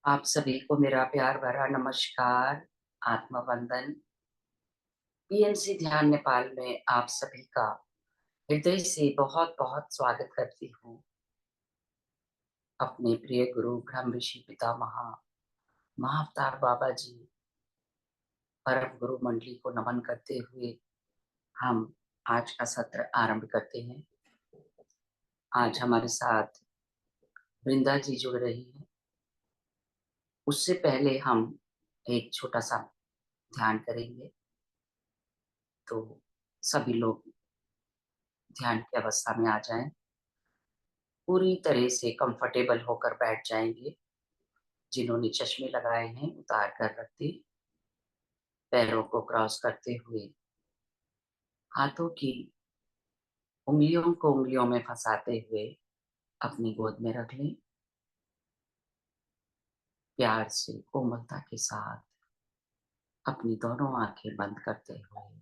आप सभी को मेरा प्यार भरा नमस्कार, आत्मवंदन। पीएनसी ध्यान नेपाल में आप सभी का हृदय से बहुत-बहुत स्वागत करती हूँ। अपने प्रिय गुरु ब्रह्म ऋषि पितामह महाअवतार बाबा जी, परम गुरु मंडली को नमन करते हुए हम आज का सत्र आरंभ करते हैं। आज हमारे साथ वृंदा जी जुड़ रही हैं। उससे पहले हम एक छोटा-सा ध्यान करेंगे, तो सभी लोग ध्यान की अवस्था में आ जाएँ। पूरी तरह से कंफर्टेबल होकर बैठ जाएंगे। जिन्होंने चश्मे लगाए हैं उतार कर रख दें। पैरों को क्रॉस करते हुए हाथों की उंगलियों को उंगलियों में फंसाते हुए अपनी गोद में रख लें। प्यार से कोमलता के साथ अपनी दोनों आंखें बंद करते हुए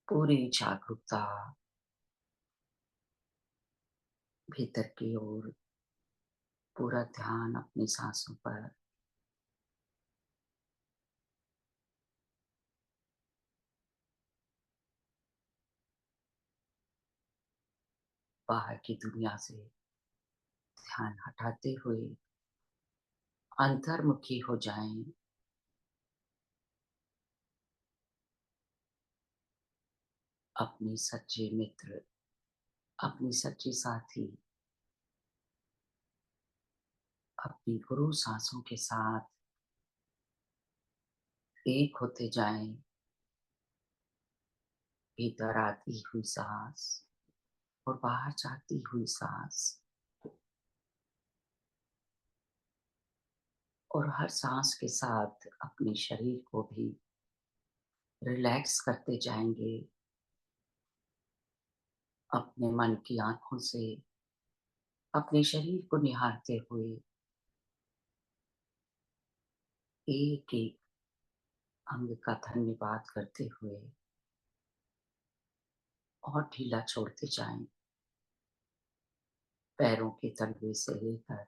पूरी जागरूकता भीतर की ओर, पूरा ध्यान अपनी सांसों पर। बाहर की दुनिया से ध्यान हटाते हुए अंतर्मुखी हो जाएं। अपनी सच्चे मित्र, अपनी सच्ची साथी, अपनी गुरु सांसों के साथ एक होते जाएं। भीतर आती हुई सांस और बाहर जाती हुई सांस, और हर सांस के साथ अपने शरीर को भी रिलैक्स करते जाएंगे। अपने मन की आंखों से अपने शरीर को निहारते हुए एक एक अंग का धन्यवाद करते हुए और ढीला छोड़ते जाएं। पैरों के तलवे से लेकर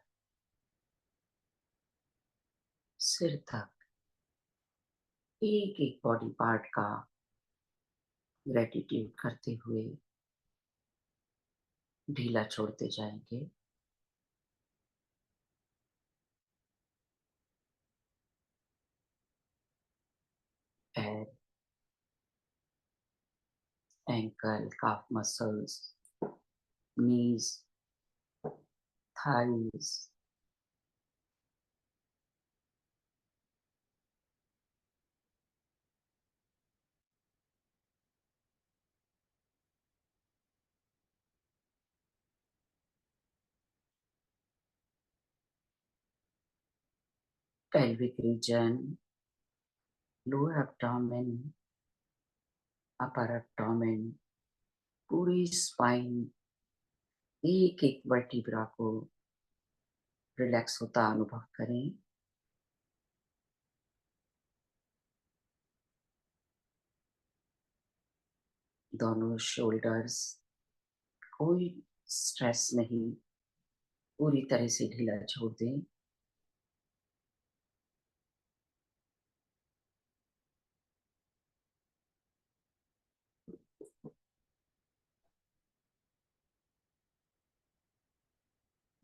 सिर तक एक एक बॉडी पार्ट का ग्रेटिट्यूड करते हुए ढीला छोड़ते जाएंगे। पैर, ankle, calf muscles, knees, thighs, pelvic region, lower abdomen, upper abdomen, पूरी स्पाइन, एक एक वर्टिब्रा को रिलैक्स होता अनुभव करें। दोनों शोल्डर्स, कोई स्ट्रेस नहीं, पूरी तरह से ढीला छोड़ दें।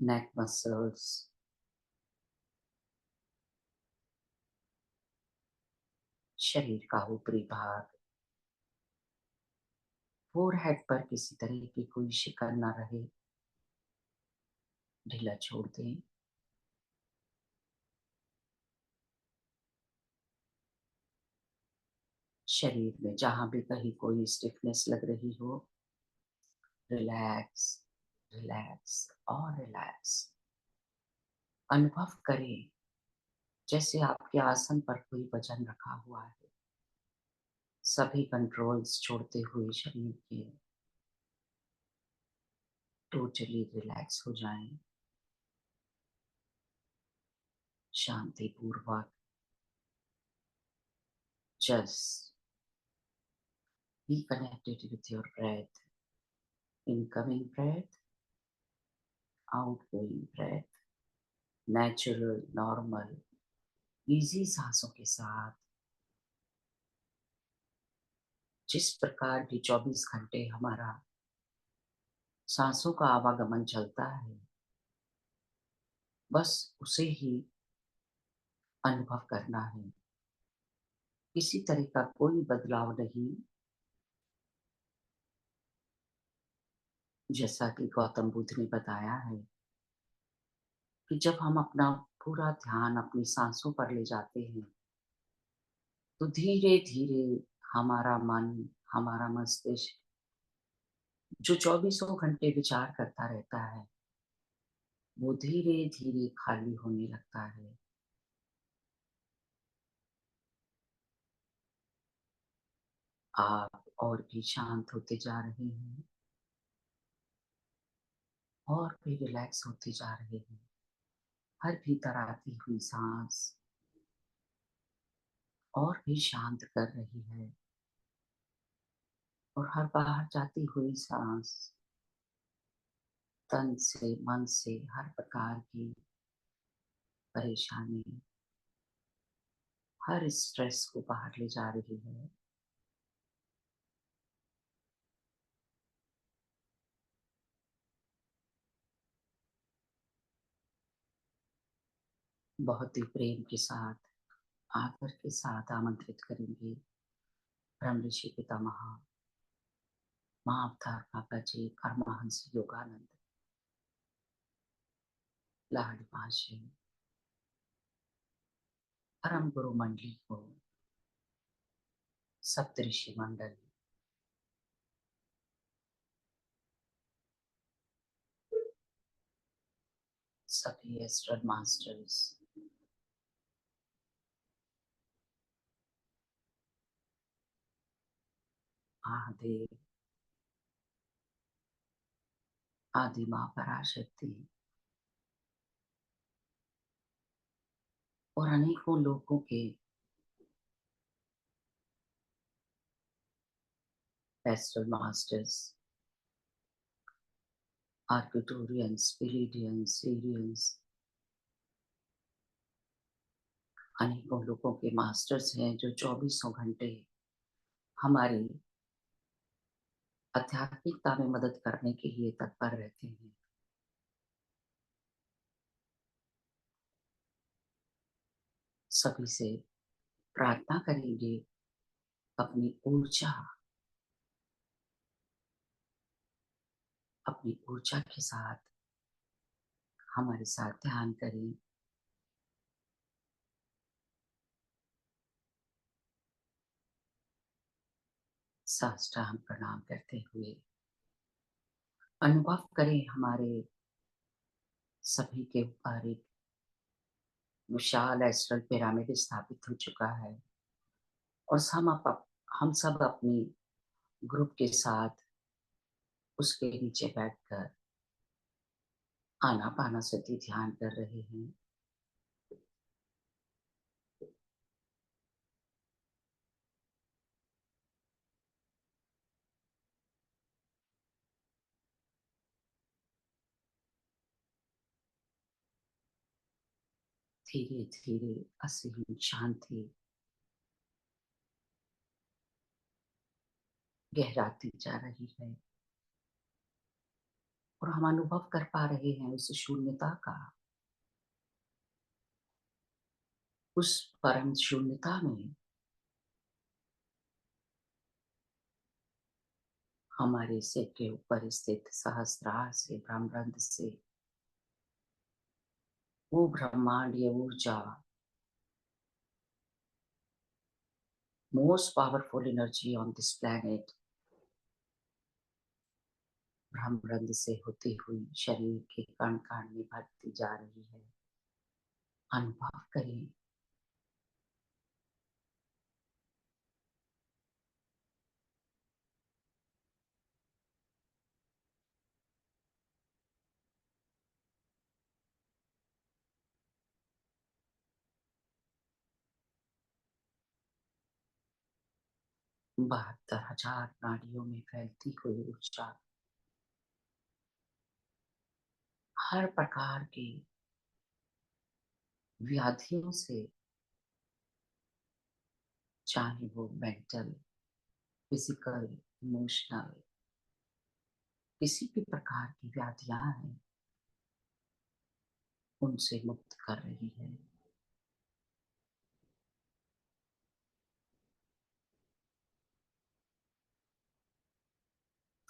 नेक मसल्स, शरीर का ऊपरी भाग, फोरहेड पर किसी तरह की कोई शिकन ना रहे, ढीला छोड़ दें। शरीर में जहां भी कहीं कोई स्टिफनेस लग रही हो, रिलैक्स, रिलैक्स और रिलैक्स। अनुभव करें जैसे आपके आसन पर कोई वजन रखा हुआ है। सभी कंट्रोल्स छोड़ते हुए शरीर के टोटली रिलैक्स हो जाएं। शांति पूर्वक just be connected with your breath, incoming breath outgoing breath natural, normal, easy सांसों के साथ जिस प्रकार की 24 घंटे हमारा सांसों का आवागमन चलता है, बस उसे ही अनुभव करना है। किसी तरह का कोई बदलाव नहीं। जैसा कि गौतम बुद्ध ने बताया है कि जब हम अपना पूरा ध्यान अपनी सांसों पर ले जाते हैं, तो धीरे-धीरे हमारा मन, हमारा मस्तिष्क जो चौबीसों घंटे विचार करता रहता है, वो धीरे-धीरे खाली होने लगता है। आप और भी शांत होते जा रहे हैं और भी रिलैक्स होते जा रहे हैं। हर भीतर आती हुई सांस और भी शांत कर रही है और हर बाहर जाती हुई सांस तन से, मन से हर प्रकार की परेशानी, हर स्ट्रेस को बाहर ले जा रही है। बहुत ही प्रेम के साथ, आदर के साथ आमंत्रित करेंगे ब्रह्म ऋषि पितामह, महाअवतार बाबा जी, परमहंस योगानंद, लाड महाशय, परम गुरु मंडली को, सप्तऋषि मंडल, सभी एस्ट्रल मास्टर्स, महादेव, आदि माँ पराशक्ति और अनेकों लोगों के एस्ट्रल मास्टर्स, आर्किटोरियंस, पिरीडियंस, सीरियंस, अनेकों लोगों के मास्टर्स हैं जो चौबीसों घंटे हमारी आध्यात्मिकता में मदद करने के लिए तत्पर रहते हैं। सभी से प्रार्थना करेंगे अपनी ऊर्जा के साथ हमारे साथ ध्यान करें। साष्टांग प्रणाम करते हुए अनुभव करें हमारे सभी के ऊपर एक विशाल एस्ट्रल पिरामिड स्थापित हो चुका है और हम सब अपनी ग्रुप के साथ उसके नीचे बैठकर आनापानसति ध्यान कर रहे हैं। धीरे धीरे असीम शांति गहराती जा रही है और हम अनुभव कर पा रहे हैं उस शून्यता का। उस परम शून्यता में हमारे सिर के ऊपर स्थित सहस्त्रार से, ब्रह्मरंध्र से वो ब्रह्मांडीय ऊर्जा, most powerful energy on this planet, ब्रह्मरंध्र से होती हुई शरीर के कण कण में भरती जा रही है। अनुभव करें। बहत्तर हजार नाड़ियों में फैलती हुई ऊर्जा हर प्रकार की व्याधियों से, चाहे वो मेंटल, फिजिकल, इमोशनल, किसी भी प्रकार की व्याधियां हैं, उनसे मुक्त कर रही है।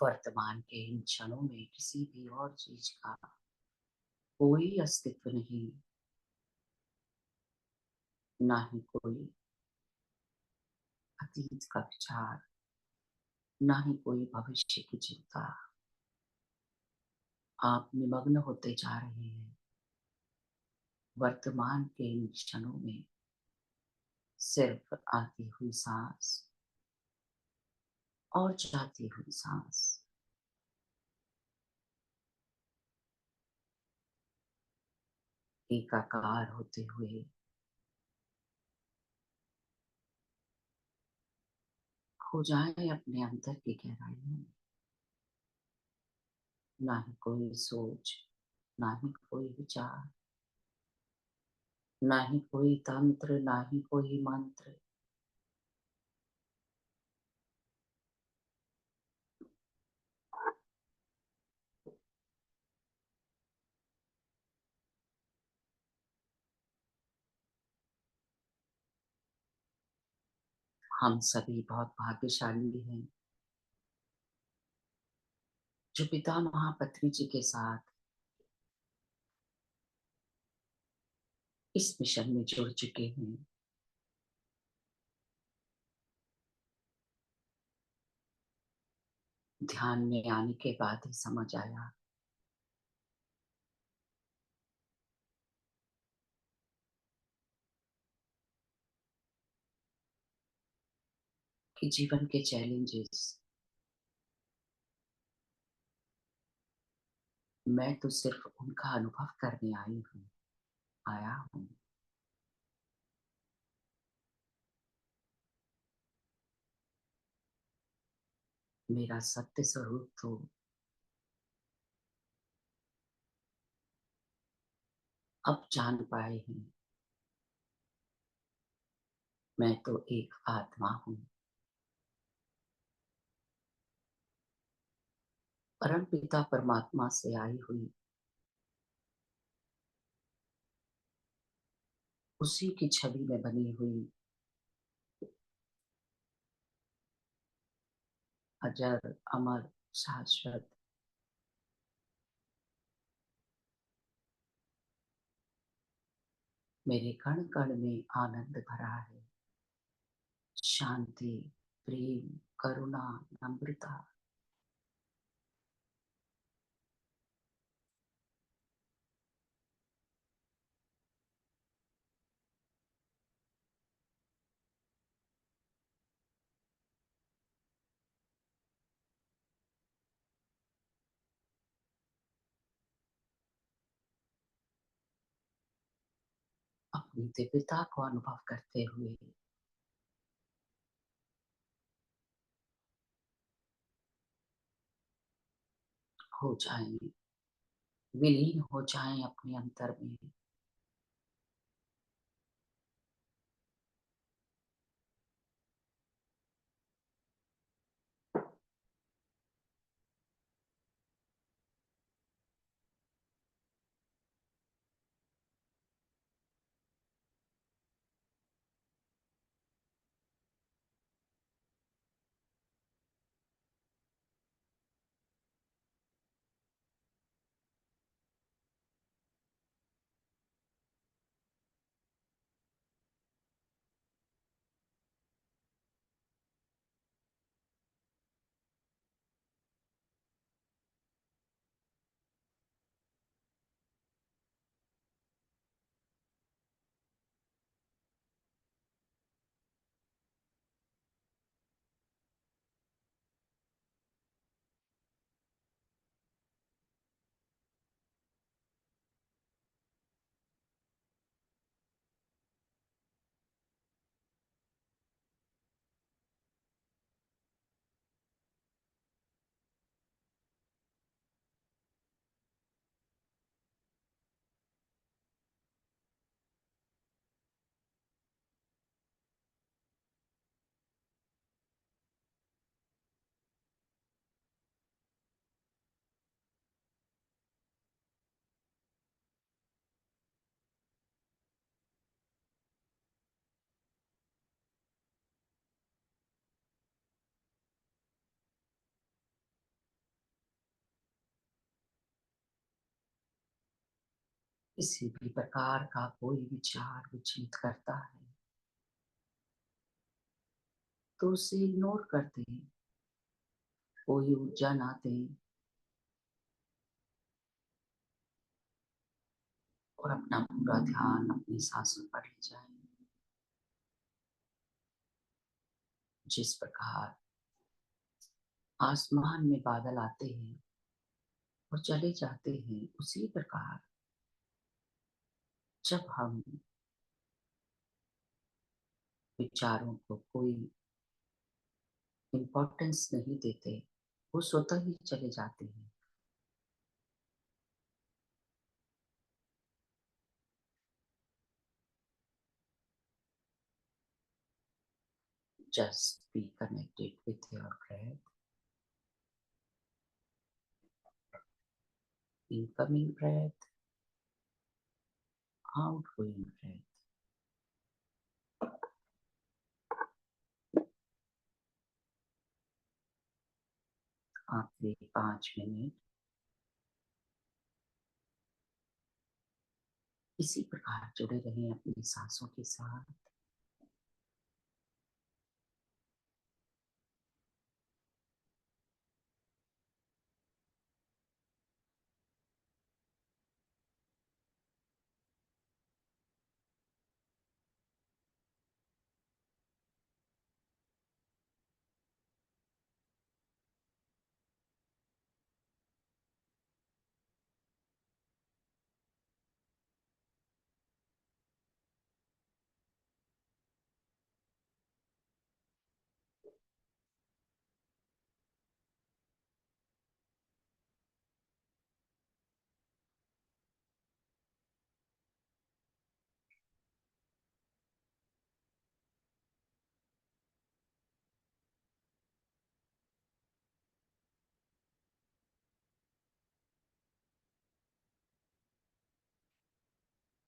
वर्तमान के इन क्षणों में किसी भी और चीज का कोई अस्तित्व नहीं, ना ही कोई अतीत का विचार, ना ही कोई भविष्य की चिंता। आप निमग्न होते जा रहे हैं वर्तमान के इन क्षणों में, सिर्फ आती हुई सांस और जाती हुई सांस। एकाकार होते हुए खो जाए अपने अंतर की गहराइयों में। ना ही कोई सोच, ना ही कोई विचार, ना ही कोई तंत्र, ना ही कोई मंत्र। हम सभी बहुत भाग्यशाली हैं जो पिता महापत्री जी के साथ इस मिशन में जुड़ चुके हैं। ध्यान में आने के बाद ही समझ आया कि जीवन के चैलेंजेस मैं तो सिर्फ उनका अनुभव करने आया हूँ। मेरा सत्य स्वरूप तो अब जान पाए हैं। मैं तो एक आत्मा हूँ, परम पिता परमात्मा से आई हुई, उसी की छवि में बनी हुई, अजर अमर शाश्वत, मेरे कण कण में आनंद भरा है। शांति, प्रेम, करुणा, नम्रता। अपनी दिव्यता को अनुभव करते हुए हो जाएं, विलीन हो जाएं अपने अंतर में। किसी भी प्रकार का कोई विचार विचलित करता है तो उसे इग्नोर कर दें, कोई ऊर्जा ना दें और अपना पूरा ध्यान अपनी सांसों पर ले जाएं। जिस प्रकार आसमान में बादल आते हैं और चले जाते हैं, उसी प्रकार जब हम विचारों को कोई इम्पोर्टेंस नहीं देते, वो स्वतः ही चले जाते हैं। Just be connected with your breath, incoming breath, outgoing breath. आखिरी 5 मिनट इसी प्रकार जुड़े रहें अपनी सांसों के साथ।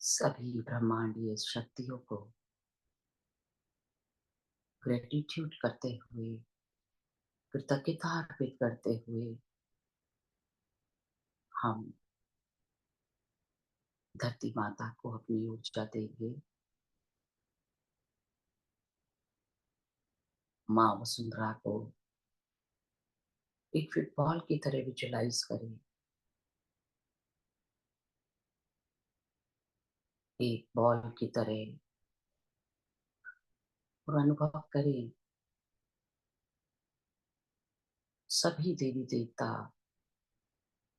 सभी ब्रह्मांडीय शक्तियों को ग्रेटिट्यूड करते हुए, कृतज्ञता अर्पित करते हुए हम धरती माता को अपनी ऊर्जा देंगे। माँ वसुंधरा को एक फुटबॉल की तरह विजुलाइज करें, एक बॉल की तरह, और अनुभव करें सभी देवी देवता,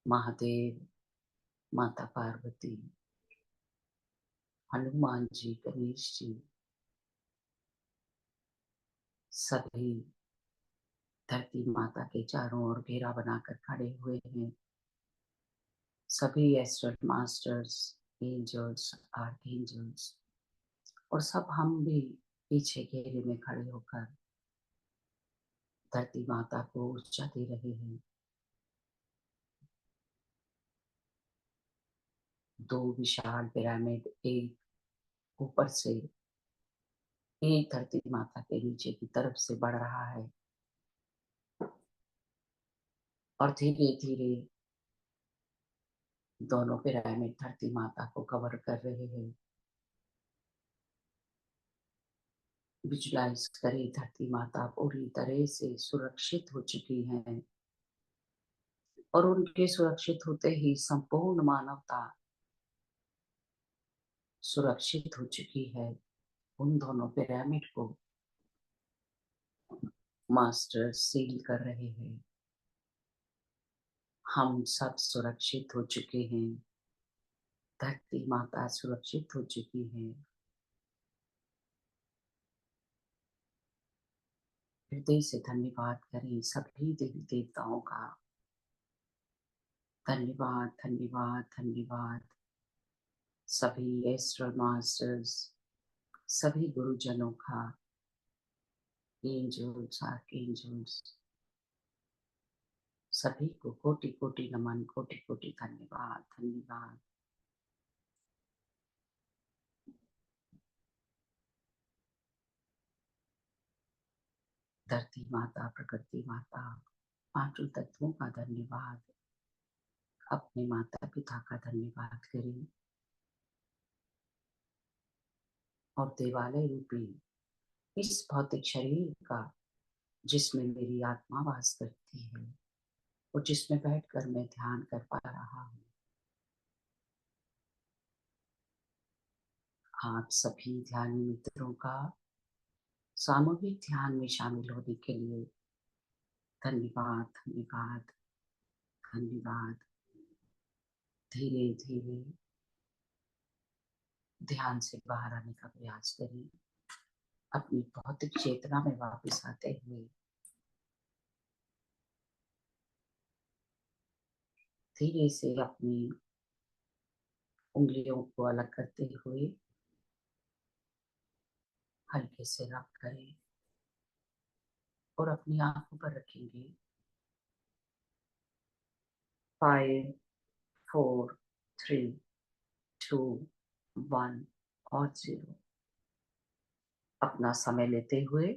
महादेव, माता पार्वती, हनुमान जी, गणेश जी, सभी धरती माता के चारों ओर घेरा बनाकर खड़े हुए हैं। सभी एस्ट्रल मास्टर्स, एंजल्स, आर्कएंजल्स और सब हम भी पीछे घेरे में खड़े होकर धरती माता को ऊर्जा दे रहे हैं। 2 विशाल पिरामिड एक ऊपर से एक धरती माता के नीचे की तरफ से बढ़ रहा है और धीरे धीरे दोनों पिरामिड धरती माता को कवर कर रहे हैं। विजुलाइज करें धरती माता पूरी तरह से सुरक्षित हो चुकी हैं और उनके सुरक्षित होते ही संपूर्ण मानवता सुरक्षित हो चुकी है। उन दोनों पिरामिड को मास्टर सील कर रहे हैं। हम सब सुरक्षित हो चुके हैं, धरती माता सुरक्षित हो चुकी है। हृदय से धन्यवाद करें सभी देवी देवताओं का। धन्यवाद, धन्यवाद, धन्यवाद। सभी एस्ट्रल मास्टर्स, सभी गुरुजनों का, एंजल्स, आर्कएंजल्स, सभी को कोटि कोटि नमन, कोटि कोटि धन्यवाद, धन्यवाद। धरती माता, प्रकृति माता, पांचों तत्वों का धन्यवाद। अपने माता पिता का धन्यवाद करें। और देवालय रूपी इस भौतिक शरीर का, जिसमें मेरी आत्मा वास करती है और जिसमें बैठकर मैं ध्यान कर पा रहा हूँ। आप सभी ध्यानी मित्रों का सामूहिक ध्यान में शामिल होने के लिए धन्यवाद, धन्यवाद, धन्यवाद। धीरे धीरे ध्यान से बाहर आने का प्रयास करें, अपनी भौतिक चेतना में वापस आते हुए धीरे से अपनी उंगलियों को अलग करते हुए हल्के से रब करें और अपनी आंखों पर रखेंगे। 5, 4, 3, 2, 1 और 0। अपना समय लेते हुए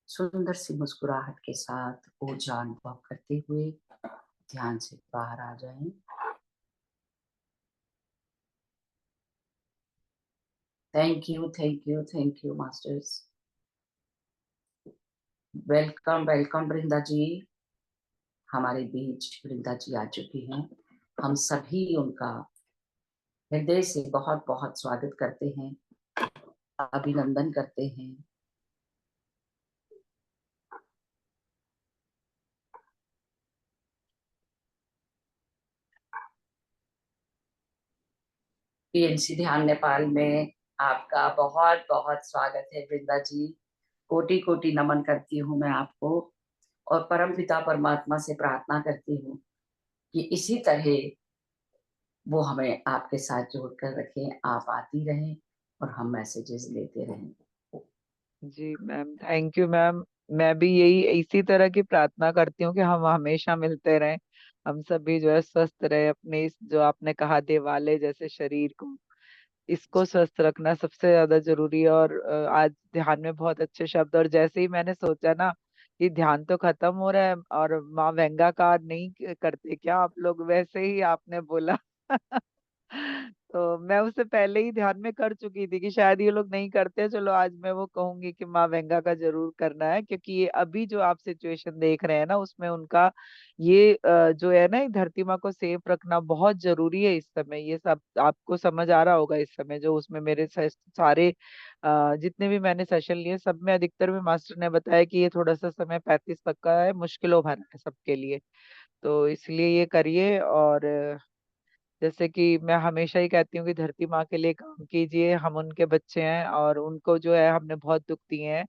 सुंदर सी मुस्कुराहट के साथ ऊर्जा अनुभव करते हुए ध्यान से बाहर आ जाएं। Thank you, thank you, thank you masters. Welcome welcome Vrinda ji. हमारे बीच वृंदा जी आ चुकी हैं। हम सभी उनका हृदय से बहुत बहुत स्वागत करते हैं, अभिनंदन करते हैं। पीएनसी ध्यान नेपाल में आपका बहुत बहुत स्वागत है वृंदा जी। कोटि कोटि नमन करती हूँ मैं आपको और परम पिता परमात्मा से प्रार्थना करती हूँ कि इसी तरह वो हमें आपके साथ जोड़ कर रखें। आप आती रहें और हम मैसेजेस लेते रहें। जी मैम, थैंक यू मैम। मैं भी यही इसी तरह की प्रार्थना करती हूँ कि हम हमेशा मिलते रहें। हम सभी जो है स्वस्थ रहे, अपने इस जो आपने कहा देवालय जैसे शरीर को, इसको स्वस्थ रखना सबसे ज्यादा जरूरी है। और आज ध्यान में बहुत अच्छे शब्द, और जैसे ही मैंने सोचा ना कि ध्यान तो खत्म हो रहा है और माँ वेंगा का नहीं करते क्या आप लोग, वैसे ही आपने बोला तो मैं उससे पहले ही ध्यान में कर चुकी थी कि शायद ये लोग नहीं करते। चलो आज मैं वो कहूंगी कि माँ वेंगा का जरूर करना है, क्योंकि ये अभी जो आप सिचुएशन देख रहे हैं ना उसमें उनका ये जो है ना, ये धरती माँ को सेफ रखना बहुत जरूरी है इस समय। ये सब आपको समझ आ रहा होगा इस समय जो उसमें मेरे सारे जितने भी मैंने सेशन लिए सब में अधिकतर में मास्टर ने बताया कि ये थोड़ा सा समय 35 तक का है, मुश्किलों भरा है सबके लिए। तो इसलिए ये करिए। और जैसे कि मैं हमेशा ही कहती हूँ कि धरती माँ के लिए काम कीजिए, हम उनके बच्चे हैं और उनको जो है हमने बहुत दुख दिए हैं,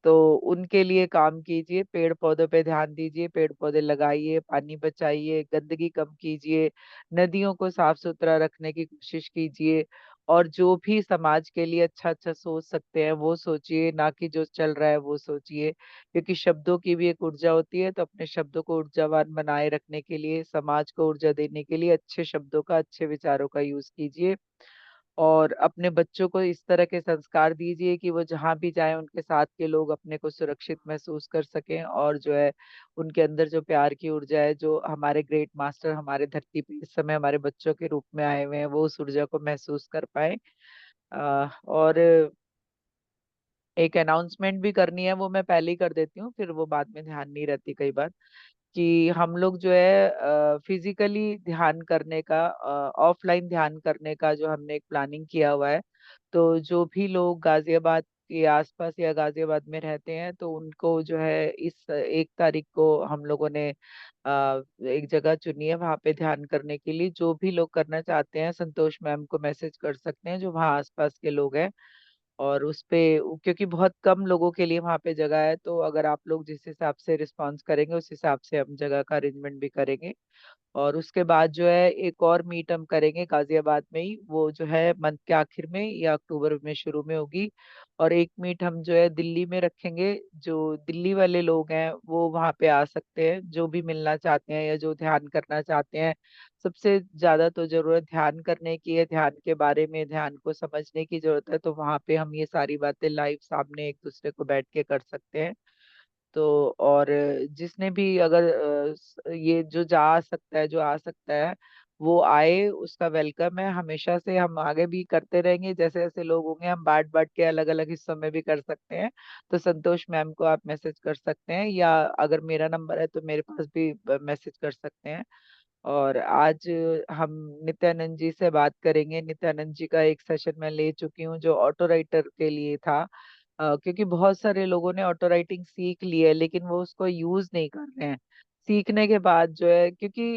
तो उनके लिए काम कीजिए। पेड़ पौधों पे ध्यान दीजिए, पेड़ पौधे लगाइए, पानी बचाइए, गंदगी कम कीजिए, नदियों को साफ सुथरा रखने की कोशिश कीजिए। और जो भी समाज के लिए अच्छा अच्छा सोच सकते हैं वो सोचिए, ना कि जो चल रहा है वो सोचिए। क्योंकि शब्दों की भी एक ऊर्जा होती है, तो अपने शब्दों को ऊर्जावान बनाए रखने के लिए, समाज को ऊर्जा देने के लिए अच्छे शब्दों का, अच्छे विचारों का यूज कीजिए। और अपने बच्चों को इस तरह के संस्कार दीजिए कि वो जहाँ भी जाएं उनके साथ के लोग अपने को सुरक्षित महसूस कर सकें, और जो है उनके अंदर जो प्यार की ऊर्जा है, जो हमारे ग्रेट मास्टर हमारे धरती पे इस समय हमारे बच्चों के रूप में आए हुए हैं, वो उस ऊर्जा को महसूस कर पाए। और एक अनाउंसमेंट भी करनी है, वो मैं पहले ही कर देती हूँ, फिर वो बाद में ध्यान नहीं रहती कई बार। कि हम लोग जो है फिजिकली ध्यान करने का, ऑफलाइन ध्यान करने का जो हमने एक प्लानिंग किया हुआ है। तो जो भी लोग गाजियाबाद के आसपास या गाजियाबाद में रहते हैं, तो उनको जो है इस 1 तारीख को हम लोगों ने एक जगह चुनी है वहां पे ध्यान करने के लिए। जो भी लोग करना चाहते हैं संतोष मैम को मैसेज कर सकते हैं जो वहाँ आसपास के लोग हैं। और उस पे क्योंकि बहुत कम लोगों के लिए वहां पे जगह है, तो अगर आप लोग जिस हिसाब से रिस्पॉन्स करेंगे उस हिसाब से हम जगह का अरेंजमेंट भी करेंगे। और उसके बाद जो है एक और मीट हम करेंगे गाजियाबाद में ही, वो जो है मंथ के आखिर में या अक्टूबर में शुरू में होगी। और एक मीट हम जो है दिल्ली में रखेंगे। जो दिल्ली वाले लोग हैं वो वहाँ पे आ सकते हैं, जो भी मिलना चाहते हैं या जो ध्यान करना चाहते हैं। सबसे ज्यादा तो जरूरत ध्यान करने की है, ध्यान के बारे में, ध्यान को समझने की जरूरत है, तो वहाँ पे हम ये सारी बातें लाइव सामने एक दूसरे को बैठ के कर सकते हैं। तो और जिसने भी अगर ये जो जा सकता है, जो आ सकता है, वो आए, उसका वेलकम है। हमेशा से हम आगे भी करते रहेंगे, जैसे जैसे लोग होंगे हम बांट बांट के अलग अलग हिस्सों में भी कर सकते हैं। तो संतोष मैम को आप मैसेज कर सकते हैं, या अगर मेरा नंबर है तो मेरे पास भी मैसेज कर सकते हैं। और आज हम नित्यानंद जी से बात करेंगे। नित्यानंद जी का एक सेशन मैं ले चुकी हूँ जो ऑटो राइटर के लिए था। क्योंकि बहुत सारे लोगों ने ऑटो राइटिंग सीख ली है लेकिन वो उसको यूज नहीं कर रहे हैं। सीखने के बाद जो है, क्योंकि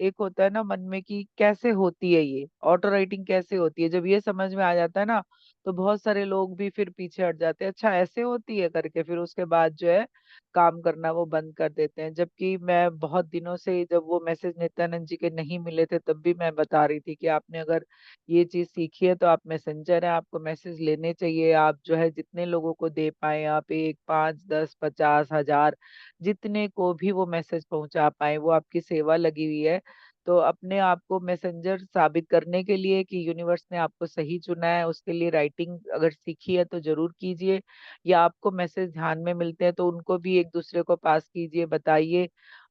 एक होता है ना मन में कि कैसे होती है ये ऑटो राइटिंग, कैसे होती है, जब ये समझ में आ जाता है ना तो बहुत सारे लोग भी फिर पीछे हट जाते हैं, अच्छा ऐसे होती है करके, फिर उसके बाद जो है काम करना वो बंद कर देते हैं। जबकि मैं बहुत दिनों से, जब वो मैसेज नित्यानंद जी के नहीं मिले थे तब भी मैं बता रही थी कि आपने अगर ये चीज सीखी है तो आप मैसेंजर है, आपको मैसेज लेने चाहिए। आप जो है जितने लोगों को दे पाए, आप एक, 5, 10, 50, 1000, जितने को भी वो मैसेज पहुंचा पाए, वो आपकी सेवा लगी हुई है। तो अपने आप को मैसेंजर साबित करने के लिए कि यूनिवर्स ने आपको सही चुना है, उसके लिए राइटिंग अगर सीखी है तो जरूर कीजिए। या आपको मैसेज ध्यान में मिलते हैं तो उनको भी एक दूसरे को पास कीजिए, बताइए।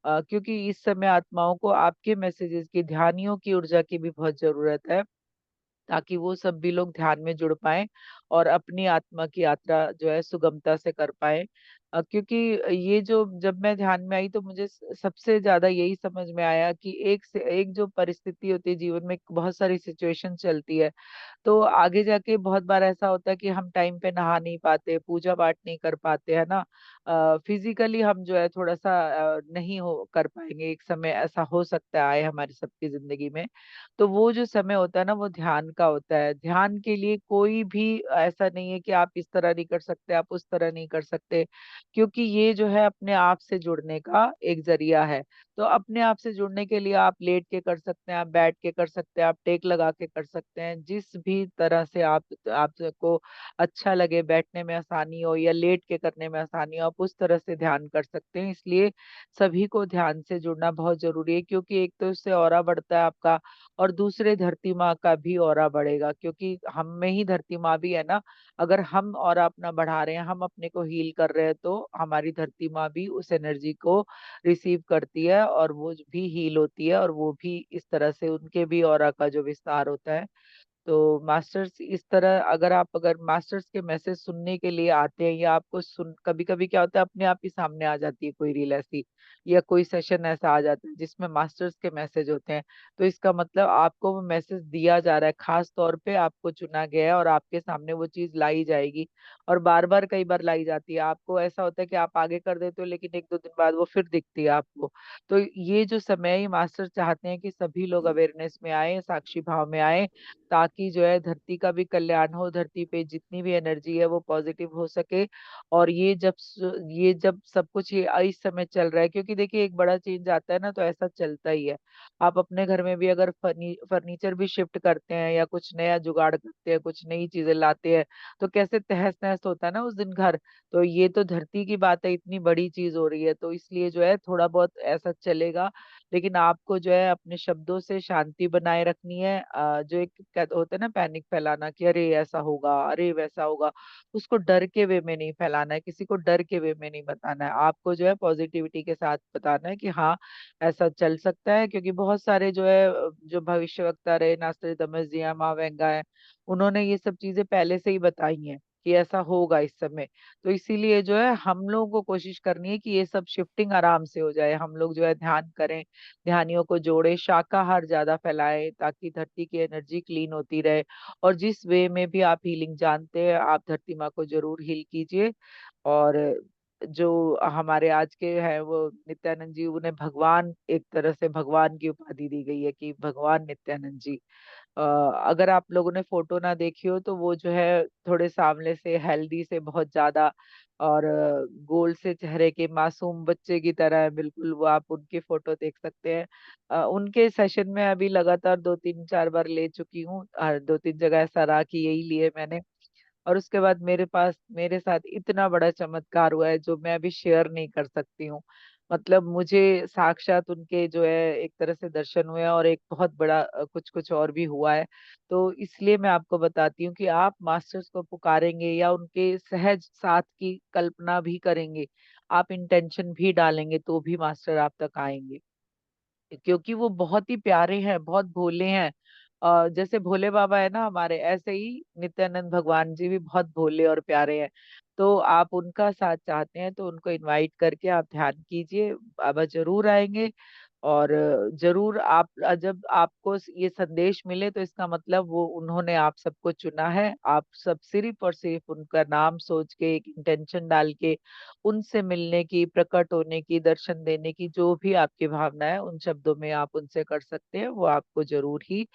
क्योंकि इस समय आत्माओं को आपके मैसेजेस की, ध्यानियों की ऊर्जा की भी बहुत जरूरत है, ताकि वो सब भी लोग ध्यान में जुड़ पाए और अपनी आत्मा की यात्रा जो है सुगमता से कर पाए। क्योंकि ये जो, जब मैं ध्यान में आई तो मुझे सबसे ज्यादा यही समझ में आया कि एक से एक जो परिस्थिति होती है जीवन में, बहुत सारी सिचुएशन चलती है, तो आगे जाके बहुत बार ऐसा होता है कि हम टाइम पे नहा नहीं पाते, पूजा पाठ नहीं कर पाते, है ना। फिजिकली हम जो है थोड़ा सा नहीं हो कर पाएंगे, एक समय ऐसा हो सकता है आए हमारी सबकी जिंदगी में। तो वो जो समय होता है ना वो ध्यान का होता है। ध्यान के लिए कोई भी ऐसा नहीं है कि आप इस तरह नहीं कर सकते, आप उस तरह नहीं कर सकते, क्योंकि ये जो है अपने आप से जुड़ने का एक जरिया है। तो अपने आप से जुड़ने के लिए आप लेट के कर सकते हैं, आप बैठ के कर सकते हैं, आप टेक लगा के कर सकते हैं, जिस भी तरह से आपको अच्छा लगे, बैठने में आसानी हो या लेट के करने में आसानी हो, आप उस तरह से ध्यान कर सकते हैं। इसलिए सभी को ध्यान से जुड़ना बहुत जरूरी है, क्योंकि एक तो इससे ऑरा बढ़ता है आपका, और दूसरे धरती माँ का भी ऑरा बढ़ेगा, क्योंकि हम में ही धरती माँ भी है ना। अगर हम ऑरा अपना बढ़ा रहे हैं, हम अपने को हील कर रहे हैं, तो हमारी धरती माँ भी उस एनर्जी को रिसीव करती है और वो भी हील होती है, और वो भी इस तरह से उनके भी ऑरा का जो विस्तार होता है। तो मास्टर्स इस तरह, अगर मास्टर्स के मैसेज सुनने के लिए आते हैं, या आपको सुन, कभी कभी क्या होता है अपने आप ही सामने आ जाती है कोई रील ऐसी, या कोई सेशन ऐसा आ जाता है जिसमें मास्टर्स के मैसेज होते हैं, तो इसका मतलब आपको वो मैसेज दिया जा रहा है, खास तौर पे आपको चुना गया है और आपके सामने वो चीज लाई जाएगी। और बार बार, कई बार लाई जाती है, आपको ऐसा होता है कि आप आगे कर देते हो लेकिन एक दो दिन बाद वो फिर दिखती है आपको। तो ये जो समय है, ये मास्टर चाहते हैं कि सभी लोग अवेयरनेस में आए, साक्षी भाव में आए, ताकि जो है धरती का भी कल्याण हो, धरती पे जितनी भी एनर्जी है वो पॉजिटिव हो सके। और ये जब सब कुछ ये इस समय चल रहा है, क्योंकि देखिए एक बड़ा चेंज आता है ना तो ऐसा चलता ही है। आप अपने घर में भी अगर फर्नीचर भी शिफ्ट करते हैं या कुछ नया जुगाड़ करते हैं, कुछ नई चीजें लाते हैं, तो कैसे तहस नहस होता है ना उस दिन घर। तो ये तो धरती की बात है, इतनी बड़ी चीज हो रही है, तो इसलिए जो है थोड़ा बहुत ऐसा चलेगा। लेकिन आपको जो है अपने शब्दों से शांति बनाए रखनी है। जो एक होता है ना पैनिक फैलाना कि अरे ऐसा होगा, अरे वैसा होगा, उसको डर के वे में नहीं फैलाना है, किसी को डर के वे में नहीं बताना है। आपको जो है पॉजिटिविटी के साथ बताना है कि हाँ ऐसा चल सकता है, क्योंकि बहुत सारे जो है जो भविष्यवक्ता रहे, नास्ट्रेडमस जी हैं, माँ वेंगा है, उन्होंने ये सब चीजें पहले से ही बताई हैं कि ऐसा होगा इस समय। तो इसीलिए जो है हम लोगों को कोशिश करनी है कि ये सब शिफ्टिंग आराम से हो जाए, हम लोग जो है ध्यान करें, ध्यानियों को जोड़े, शाकाहार ज्यादा फैलाएं, ताकि धरती की एनर्जी क्लीन होती रहे। और जिस वे में भी आप हीलिंग जानते हैं, आप धरती माँ को जरूर हील कीजिए। और जो हमारे आज के हैं वो नित्यानंद जी, उन्हें भगवान, एक तरह से भगवान की उपाधि दी गई है कि भगवान नित्यानंद जी। अगर आप लोगों ने फोटो ना देखी हो तो वो जो है थोड़े सांवले से, हेल्दी से बहुत ज्यादा, और गोल से चेहरे के, मासूम बच्चे की तरह है बिल्कुल वो, आप उनकी फोटो देख सकते हैं। उनके सेशन में अभी लगातार 2 3 4 बार ले चुकी हूँ, 2 3 जगह ऐसा रहा कि यही लिए मैंने। और उसके बाद मेरे पास, मेरे साथ इतना बड़ा चमत्कार हुआ है जो मैं अभी शेयर नहीं कर सकती हूँ। मतलब मुझे साक्षात उनके जो है एक तरह से दर्शन हुए हैं, और एक बहुत बड़ा कुछ कुछ और भी हुआ है। तो इसलिए मैं आपको बताती हूँ कि आप मास्टर्स को पुकारेंगे या उनके सहज साथ की कल्पना भी करेंगे, आप इंटेंशन भी डालेंगे, तो भी मास्टर आप तक आएंगे। क्योंकि वो बहुत ही प्यारे हैं, बहुत भोले हैं। जैसे भोले बाबा है ना हमारे, ऐसे ही नित्यानंद भगवान जी भी बहुत भोले और प्यारे हैं। तो आप उनका साथ चाहते हैं तो उनको इनवाइट करके आप ध्यान कीजिए, बाबा जरूर आएंगे। और जरूर आप जब आपको ये संदेश मिले तो इसका मतलब वो उन्होंने आप सबको चुना है। आप सब सिर्फ और सिर्फ उनका नाम सोच के, एक इंटेंशन डाल के, उनसे मिलने की, प्रकट होने की, दर्शन देने की जो भी आपकी भावना है उन शब्दों में आप उनसे कर सकते हैं। वो आपको जरूर ही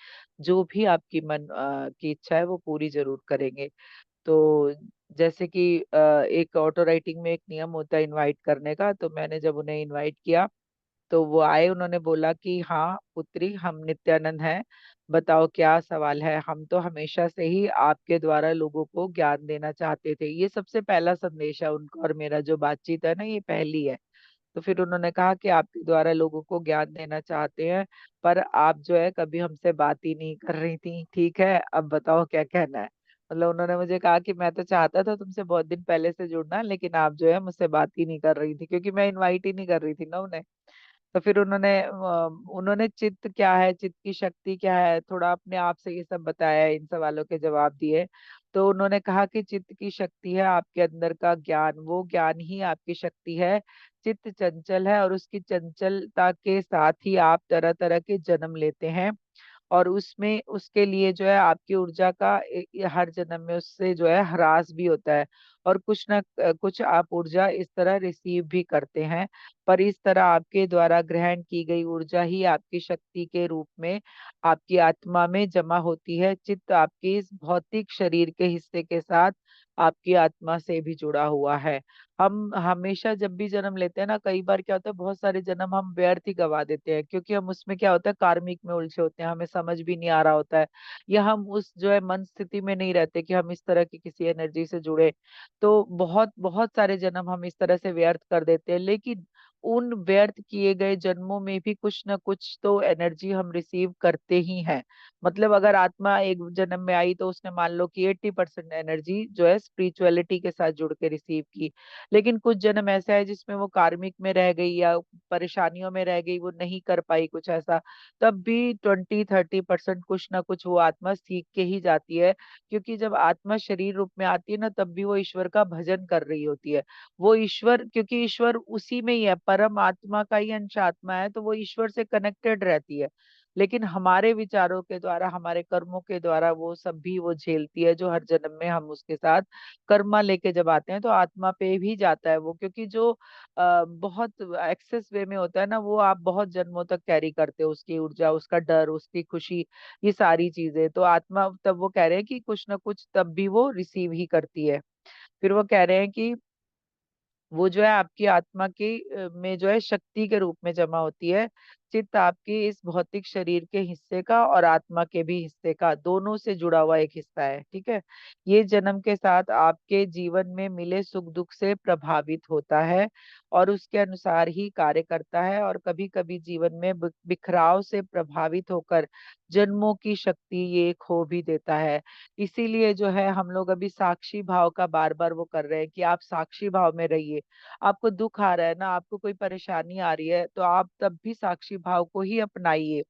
जो भी आपकी मन की इच्छा है वो पूरी जरूर करेंगे। तो जैसे कि एक ऑटो राइटिंग में एक नियम होता है इनवाइट करने का, तो मैंने जब उन्हें इनवाइट किया तो वो आए, उन्होंने बोला कि हाँ पुत्री, हम नित्यानंद हैं, बताओ क्या सवाल है। हम तो हमेशा से ही आपके द्वारा लोगों को ज्ञान देना चाहते थे। ये सबसे पहला संदेश है उनका और मेरा, जो बातचीत है ना ये पहली है। तो फिर उन्होंने कहा कि आपके द्वारा लोगों को ज्ञान देना चाहते हैं, पर आप जो है कभी हमसे बात ही नहीं कर रही थी। ठीक है, अब बताओ क्या कहना है। मतलब उन्होंने मुझे कहा कि मैं तो चाहता था तुमसे बहुत दिन पहले से जुड़ना, लेकिन आप जो है मुझसे बात ही नहीं कर रही थी, क्योंकि मैं इनवाइट ही नहीं कर रही थी ना उन्हें। तो फिर उन्होंने चित्त क्या है, चित्त की शक्ति क्या है, थोड़ा अपने आप से ये सब बताया, इन सवालों के जवाब दिए। तो उन्होंने कहा कि चित्त की शक्ति है आपके अंदर का ज्ञान, वो ज्ञान ही आपकी शक्ति है। चित्त चंचल है और उसकी चंचलता के साथ ही आप तरह तरह के जन्म लेते हैं, और उसमें उसके लिए जो है आपकी ऊर्जा का हर जन्म में उससे जो है ह्रास भी होता है। और कुछ ना कुछ आप ऊर्जा इस तरह रिसीव भी करते हैं। पर इस तरह आपके द्वारा ग्रहण की गई ऊर्जा ही आपकी शक्ति के रूप में आपकी आत्मा में जमा होती है। चित्त आपके इस भौतिक शरीर के हिस्से के साथ आपकी आत्मा से भी जुड़ा हुआ है। हम हमेशा जब भी जन्म लेते हैं ना, कई बार क्या होता है बहुत सारे जन्म हम व्यर्थ ही गवा देते हैं, क्योंकि हम उसमें क्या होता है कार्मिक में उलझे होते हैं, हमें समझ भी नहीं आ रहा होता है, या हम उस जो है मन स्थिति में नहीं रहते कि हम इस तरह की किसी एनर्जी से जुड़े। तो बहुत बहुत सारे जन्म हम इस तरह से व्यर्थ कर देते हैं। लेकिन उन व्यर्थ किए गए जन्मों में भी कुछ ना कुछ तो एनर्जी हम रिसीव करते ही हैं। मतलब अगर आत्मा एक जन्म में आई तो उसने मान लो कि 80% एनर्जी जो है स्पिरिचुअलिटी के साथ जुड़ के रिसीव की। लेकिन कुछ जन्म ऐसा है जिसमें वो कार्मिक में रह गई या परेशानियों में रह गई, वो नहीं कर पाई कुछ ऐसा, तब भी 20-30% कुछ ना कुछ वो आत्मा सीख के ही जाती है। क्योंकि जब आत्मा शरीर रूप में आती है ना, तब भी वो ईश्वर का भजन कर रही होती है। वो ईश्वर, क्योंकि ईश्वर उसी में ही है, परम आत्मा का ही अंश आत्मा है, तो वो ईश्वर से कनेक्टेड रहती है। लेकिन हमारे विचारों के द्वारा, हमारे कर्मों के द्वारा वो सब भी वो झेलती है, जो हर जन्म में हम उसके साथ कर्मा लेके जब आते हैं तो आत्मा पे भी जाता है वो। क्योंकि जो बहुत एक्सेस वे में होता है ना, वो आप बहुत जन्मों तक कैरी करते हो, उसकी ऊर्जा, उसका डर, उसकी खुशी, ये सारी चीजें। तो आत्मा, तब वो कह रहे हैं कि कुछ ना कुछ तब भी वो रिसीव ही करती है। फिर वो कह रहे हैं कि वो जो है आपकी आत्मा की में जो है शक्ति के रूप में जमा होती है। चित्त आपकी इस भौतिक शरीर के हिस्से का और आत्मा के भी हिस्से का, दोनों से जुड़ा हुआ एक हिस्सा है। ठीक है, ये जन्म के साथ आपके जीवन में मिले सुख दुख से प्रभावित होता है और उसके अनुसार ही कार्य करता है, और कभी कभी जीवन में बिखराव से प्रभावित होकर जन्मों की शक्ति ये खो भी देता है। इसीलिए जो है हम लोग अभी साक्षी भाव का बार बार वो कर रहे हैं कि आप साक्षी भाव में रहिए। आपको दुख आ रहा है ना, आपको कोई परेशानी आ रही है, तो आप तब भी साक्षी भाव को ही अपनाइए।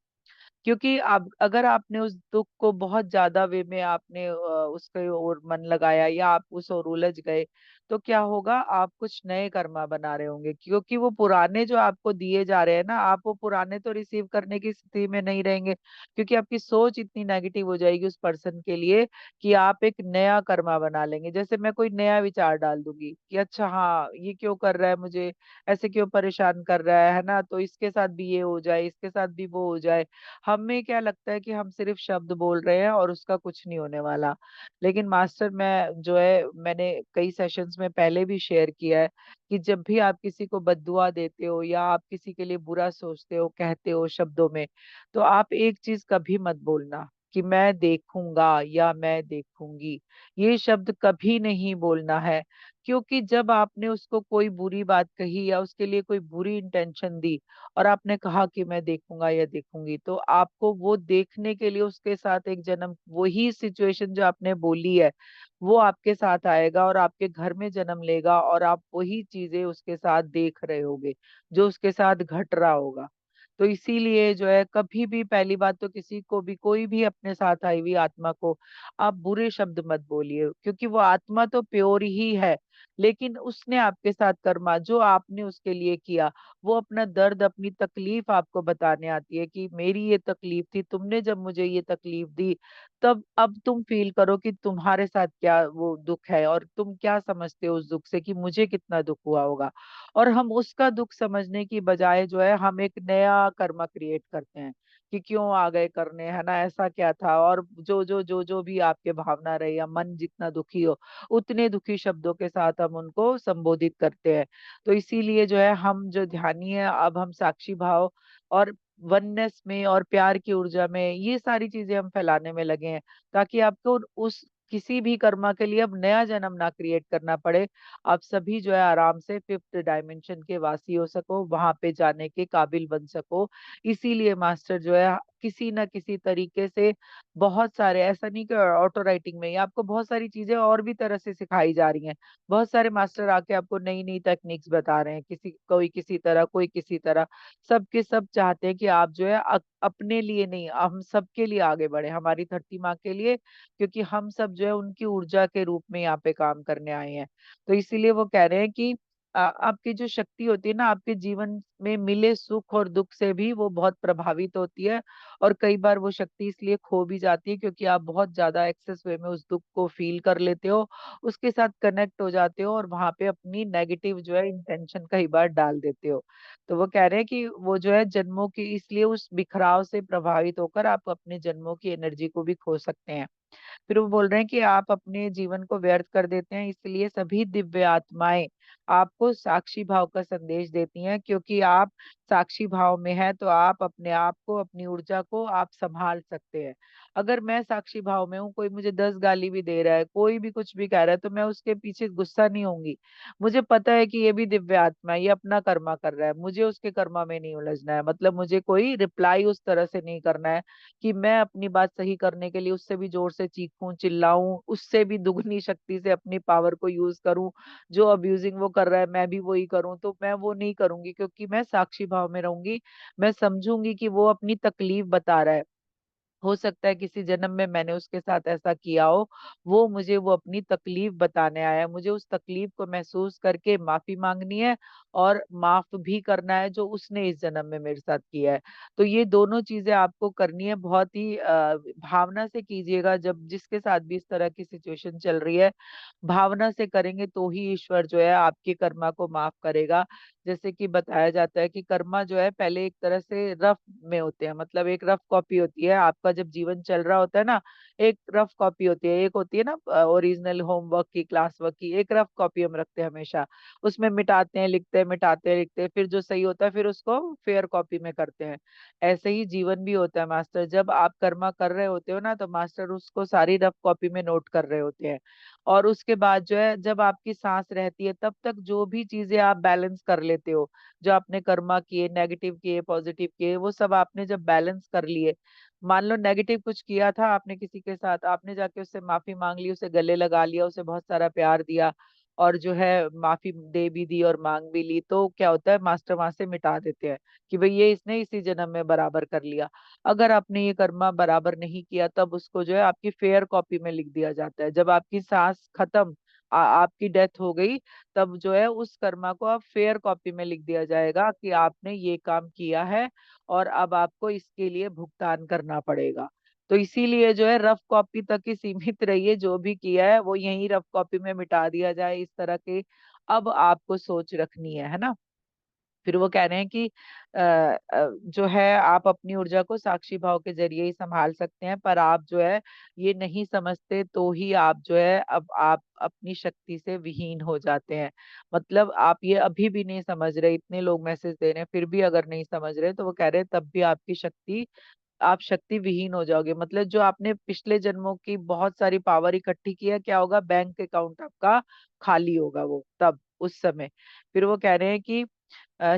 क्योंकि आप, अगर आपने उस दुख को बहुत ज्यादा वे में आपने उसके ओर मन लगाया या आप उस ओर उलझ गए, तो क्या होगा, आप कुछ नए कर्मा बना रहे होंगे। क्योंकि वो पुराने जो आपको दिए जा रहे हैं ना, आप वो पुराने तो रिसीव करने की स्थिति में नहीं रहेंगे, क्योंकि आपकी सोच इतनी नेगेटिव हो जाएगी उस पर्सन के लिए कि आप एक नया कर्मा बना लेंगे। जैसे मैं कोई नया विचार डाल दूंगी कि अच्छा हाँ, ये क्यों कर रहा है मुझे, ऐसे क्यों परेशान कर रहा है ना, तो इसके साथ भी ये हो जाए, इसके साथ भी वो हो जाए। हमें क्या लगता है कि हम सिर्फ शब्द बोल रहे हैं और उसका कुछ नहीं होने वाला। लेकिन मास्टर, मैं जो है मैंने कई सेशंस में पहले भी शेयर किया है कि जब भी आप किसी को बद्दुआ देते हो या आप किसी के लिए बुरा सोचते हो, कहते हो शब्दों में, तो आप एक चीज कभी मत बोलना कि मैं देखूंगा या मैं देखूंगी। ये शब्द कभी नहीं बोलना है। क्योंकि जब आपने उसको कोई बुरी बात कही या उसके लिए कोई बुरी इंटेंशन दी और आपने कहा कि मैं देखूंगा या देखूंगी, तो आपको वो देखने के लिए उसके साथ एक जन्म, वही सिचुएशन जो आपने बोली है वो आपके साथ आएगा और आपके घर में जन्म लेगा, और आप वही चीजें उसके साथ देख रहे होगे जो उसके साथ घट रहा होगा। तो इसीलिए जो है कभी भी, पहली बात तो किसी को भी, कोई भी अपने साथ आई हुई आत्मा को आप बुरे शब्द मत बोलिए, क्योंकि वो आत्मा तो प्योर ही है, लेकिन उसने आपके साथ कर्मा जो आपने उसके लिए किया, वो अपना दर्द, अपनी तकलीफ आपको बताने आती है कि मेरी ये तकलीफ थी, तुमने जब मुझे ये तकलीफ दी, तब अब तुम फील करो कि तुम्हारे साथ क्या वो दुख है, और तुम क्या समझते हो उस दुख से कि मुझे कितना दुख हुआ होगा। और हम उसका दुख समझने की बजाय जो है हम एक नया कर्मा क्रिएट करते हैं कि क्यों आ गए करने, है ना, ऐसा क्या था, और जो भी आपके भावना रहे या मन जितना दुखी हो, उतने दुखी शब्दों के साथ हम उनको संबोधित करते हैं। तो इसीलिए जो है हम जो ध्यानी है, अब हम साक्षी भाव और वननेस में और प्यार की ऊर्जा में ये सारी चीजें हम फैलाने में लगे हैं, ताकि आपको उस किसी भी कर्मा के लिए अब नया जन्म ना क्रिएट करना पड़े। आप सभी जो है आराम से फिफ्थ डायमेंशन के वासी हो सको, वहां पे जाने के काबिल बन सको। इसीलिए मास्टर जो है किसी न किसी तरीके से, बहुत सारे, ऐसा नहीं कि ऑटो राइटिंग में ही आपको बहुत सारी चीजें और भी तरह से सिखाई जा रही हैं। बहुत सारे मास्टर आके आपको नई नई टेक्निक्स बता रहे हैं, किसी कोई किसी तरह, कोई किसी तरह, सबके सब चाहते हैं कि आप जो है अपने लिए नहीं, हम सबके लिए आगे बढ़े, हमारी धरती माँ के लिए, क्योंकि हम सब जो है उनकी ऊर्जा के रूप में यहाँ पे काम करने आए हैं। तो इसीलिए वो कह रहे हैं कि आपकी जो शक्ति होती है ना, आपके जीवन में मिले सुख और दुख से भी वो बहुत प्रभावित होती है। और कई बार वो शक्ति इसलिए खो भी जाती है क्योंकि आप बहुत ज्यादा एक्सेस वे में उस दुख को फील कर लेते हो, उसके साथ कनेक्ट हो जाते हो, और वहां पे अपनी नेगेटिव जो है इंटेंशन कई बार डाल देते हो। तो वो कह रहे हैं कि वो जो है जन्मों की, इसलिए उस बिखराव से प्रभावित होकर आप अपने जन्मों की एनर्जी को भी खो सकते हैं। फिर वो बोल रहे हैं कि आप अपने जीवन को व्यर्थ कर देते हैं, इसलिए सभी दिव्य आत्माएं आपको साक्षी भाव का संदेश देती हैं, क्योंकि आप साक्षी भाव में है तो आप अपने आप को, अपनी ऊर्जा को आप संभाल सकते हैं। अगर मैं साक्षी भाव में हूँ, कोई मुझे 10 गाली भी दे रहा है, कोई भी कुछ भी कह रहा है, तो मैं उसके पीछे गुस्सा नहीं होंगी। मुझे पता है कि ये भी दिव्य आत्मा है, ये अपना कर्मा कर रहा है, मुझे उसके कर्मा में नहीं उलझना है, मतलब मुझे कोई रिप्लाई उस तरह से नहीं करना है कि मैं अपनी बात सही करने के लिए उससे भी जोर से चीखूं, चिल्लाऊं, उससे भी दुगनी शक्ति से अपनी पावर को यूज करूं, जो अब्यूजिंग वो कर रहा है मैं भी वही करूं, तो मैं वो नहीं करूंगी, क्योंकि मैं साक्षी भाव में रहूंगी। मैं समझूंगी कि वो अपनी तकलीफ बता रहा है, हो सकता है किसी जन्म में मैंने उसके साथ ऐसा किया हो, वो मुझे वो अपनी तकलीफ बताने आया है, मुझे उस तकलीफ को महसूस करके माफी मांगनी है, और माफ भी करना है जो उसने इस जन्म में मेरे साथ किया है। तो ये दोनों चीजें आपको करनी है, बहुत ही भावना से कीजिएगा, जब जिसके साथ भी इस तरह की सिचुएशन चल रही है, भावना से करेंगे तो ही ईश्वर जो है आपके कर्मा को माफ करेगा। जैसे कि बताया जाता है कि कर्मा जो है पहले एक तरह से रफ में होते हैं, मतलब एक रफ कॉपी होती है, आपका जब जीवन चल रहा होता है ना, एक रफ कॉपी होती है, एक होती है ना ओरिजिनल होमवर्क की, क्लास वर्क की, एक रफ कॉपी हम रखते हैं हमेशा, उसमें मिटाते हैं, लिखते हैं, मिटाते हैं, लिखते हैं, फिर जो सही होता है फिर उसको फेयर कॉपी में करते हैं। ऐसे ही जीवन भी होता है मास्टर, जब आप कर्मा कर रहे होते हो ना, तो मास्टर उसको सारी रफ कॉपी में नोट कर रहे होते हैं। और उसके बाद जो है जब आपकी सांस रहती है, तब तक जो भी चीजें आप बैलेंस कर लेते हो, जो आपने कर्मा किए, नेगेटिव किए, पॉजिटिव किए, वो सब आपने जब बैलेंस कर लिए, मान लो नेगेटिव कुछ किया था आपने किसी के साथ, आपने जाके उससे माफी मांग ली, उसे गले लगा लिया, उसे बहुत सारा प्यार दिया, और जो है माफी दे भी दी और मांग भी ली, तो क्या होता है मास्टर वहां से मिटा देते हैं कि भाई ये इसने इसी जन्म में बराबर कर लिया। अगर आपने ये कर्मा बराबर नहीं किया, तब उसको जो है आपकी फेयर कॉपी में लिख दिया जाता है, जब आपकी सांस खत्म, आपकी डेथ हो गई, तब जो है उस कर्मा को आप फेयर कॉपी में लिख दिया जाएगा कि आपने ये काम किया है, और अब आपको इसके लिए भुगतान करना पड़ेगा। तो इसीलिए जो है रफ कॉपी तक ही सीमित रहिए, जो भी किया है वो यही रफ कॉपी में मिटा दिया जाए, इस तरह के अब आपको सोच रखनी है ना। फिर वो कह रहे हैं कि जो है आप अपनी ऊर्जा को साक्षी भाव के जरिए ही संभाल सकते हैं, पर आप जो है ये नहीं समझते, तो ही आप जो है अब आप अपनी शक्ति से विहीन हो जाते हैं। मतलब आप ये अभी भी नहीं समझ रहे, इतने लोग मैसेज दे रहे हैं फिर भी अगर नहीं समझ रहे, तो वो कह रहे हैं तब भी आपकी शक्ति, आप शक्ति विहीन हो जाओगे, मतलब जो आपने पिछले जन्मों की बहुत सारी पावर इकट्ठी की है, क्या होगा, बैंक अकाउंट आपका खाली होगा वो तब, उस समय। फिर वो कह रहे हैं कि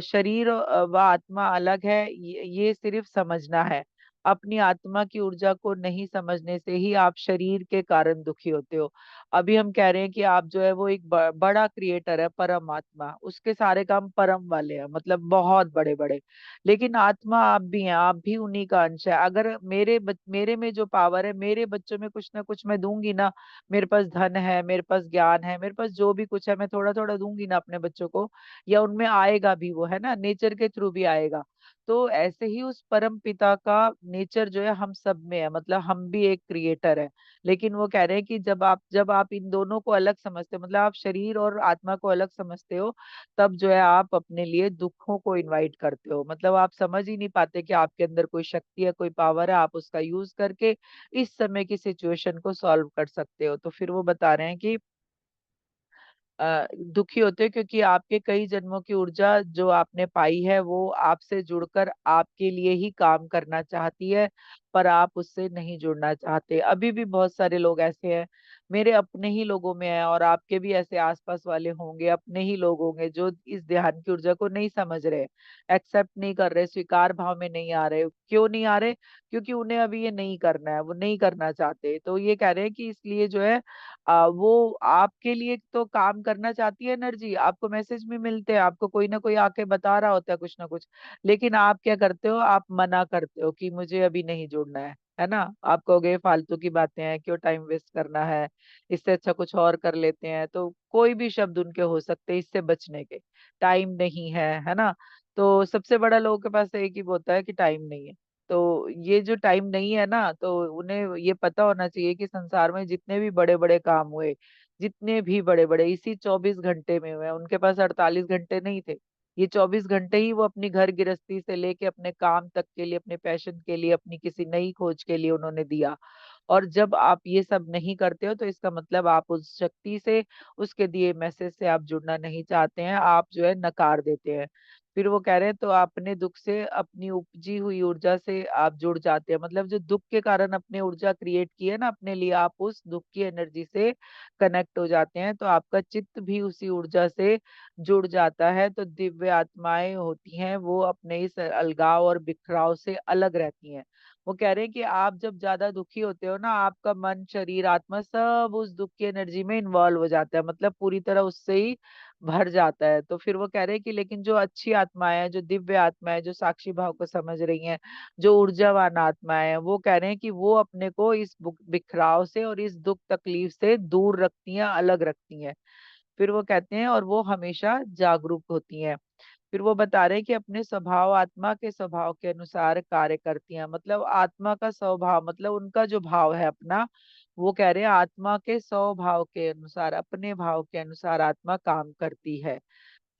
शरीर व आत्मा अलग है, ये सिर्फ समझना है। अपनी आत्मा की ऊर्जा को नहीं समझने से ही आप शरीर के कारण दुखी होते हो। अभी हम कह रहे हैं कि आप जो है वो एक बड़ा क्रिएटर है, परमात्मा, उसके सारे काम परम वाले हैं, मतलब बहुत बड़े बड़े। लेकिन आत्मा आप भी हैं, आप भी उन्हीं का अंश है। अगर मेरे में जो पावर है, मेरे बच्चों में कुछ ना कुछ मैं दूंगी ना, मेरे पास धन है, मेरे पास ज्ञान है, मेरे पास जो भी कुछ है, मैं थोड़ा थोड़ा दूंगी ना अपने बच्चों को, या उनमें आएगा भी, वो है ना, नेचर के थ्रू भी आएगा। तो ऐसे ही उस परम पिता का नेचर जो है हम सब में है, मतलब हम भी एक क्रिएटर है। लेकिन वो कह रहे हैं कि जब आप इन दोनों को अलग समझते हो, मतलब आप शरीर और आत्मा को अलग समझते हो, तब जो है आप अपने लिए दुखों को इनवाइट करते हो। मतलब आप समझ ही नहीं पाते कि आपके अंदर कोई शक्ति है, कोई पावर है, आप उसका यूज करके इस समय की सिचुएशन को सॉल्व कर सकते हो। तो फिर वो बता रहे हैं कि दुखी होते हो क्योंकि आपके कई जन्मों की ऊर्जा जो आपने पाई है वो आपसे जुड़कर आपके लिए ही काम करना चाहती है, पर आप उससे नहीं जुड़ना चाहते। अभी भी बहुत सारे लोग ऐसे हैं, मेरे अपने ही लोगों में है, और आपके भी ऐसे आसपास वाले होंगे, अपने ही लोग होंगे जो इस ध्यान की ऊर्जा को नहीं समझ रहे, एक्सेप्ट नहीं कर रहे, स्वीकार भाव में नहीं आ रहे। क्यों नहीं आ रहे? क्योंकि उन्हें अभी ये नहीं करना है, वो नहीं करना चाहते। तो ये कह रहे हैं कि इसलिए जो है वो आपके लिए तो काम करना चाहती है एनर्जी, आपको मैसेज भी मिलते हैं, आपको कोई ना कोई आके बता रहा होता है कुछ ना कुछ, लेकिन आप क्या करते हो, आप मना करते हो कि मुझे अभी नहीं जुड़ना है ना। आप कहोगे फालतू की बातें हैं, क्यों टाइम वेस्ट करना है, इससे अच्छा कुछ और कर लेते हैं। तो कोई भी शब्द उनके हो सकते हैं इससे बचने के, टाइम नहीं है ना। तो सबसे बड़ा लोगों के पास एक ही होता है कि टाइम नहीं है। तो ये जो टाइम नहीं है ना, तो उन्हें ये पता होना चाहिए कि संसार में जितने भी बड़े बड़े काम हुए, जितने भी बड़े बड़े इसी 24 घंटे में हुए, उनके पास 48 घंटे नहीं थे। ये 24 घंटे ही वो अपनी घर गृहस्थी से लेके अपने काम तक के लिए, अपने पैशन के लिए, अपनी किसी नई खोज के लिए उन्होंने दिया। और जब आप ये सब नहीं करते हो, तो इसका मतलब आप उस शक्ति से, उसके दिए मैसेज से आप जुड़ना नहीं चाहते हैं, आप जो है नकार देते हैं। फिर वो कह रहे हैं तो अपने दुख से, अपनी उपजी हुई ऊर्जा से आप जुड़ जाते हैं, मतलब जो दुख के कारण अपने ऊर्जा क्रिएट की है ना अपने लिए, आप उस दुख की एनर्जी से कनेक्ट हो जाते हैं, तो आपका चित्त भी उसी ऊर्जा से जुड़ जाता है। तो दिव्य आत्माएं होती हैं, वो अपने इस अलगाव और बिखराव से अलग रहती हैं। वो कह रहे हैं कि आप जब ज्यादा दुखी होते हो ना, आपका मन, शरीर, आत्मा सब उस दुख की एनर्जी में इन्वॉल्व हो जाता है, मतलब पूरी तरह उससे ही भर जाता है। तो फिर वो कह रहे हैं कि लेकिन जो अच्छी आत्माएं हैं, जो दिव्य आत्माएं, जो साक्षी भाव को समझ रही हैं, जो ऊर्जावान आत्माएं हैं, वो कह रहे हैं कि वो अपने को इस बिखराव से और इस दुख तकलीफ से दूर रखती हैं, अलग रखती हैं। फिर वो कहते हैं और वो हमेशा जागरूक होती हैं। फिर वो बता रहे हैं कि अपने स्वभाव, आत्मा के स्वभाव के अनुसार कार्य करती हैं, मतलब आत्मा का स्वभाव, मतलब उनका जो भाव है अपना, वो कह रहे हैं आत्मा के स्वभाव के अनुसार, अपने भाव के अनुसार आत्मा काम करती है।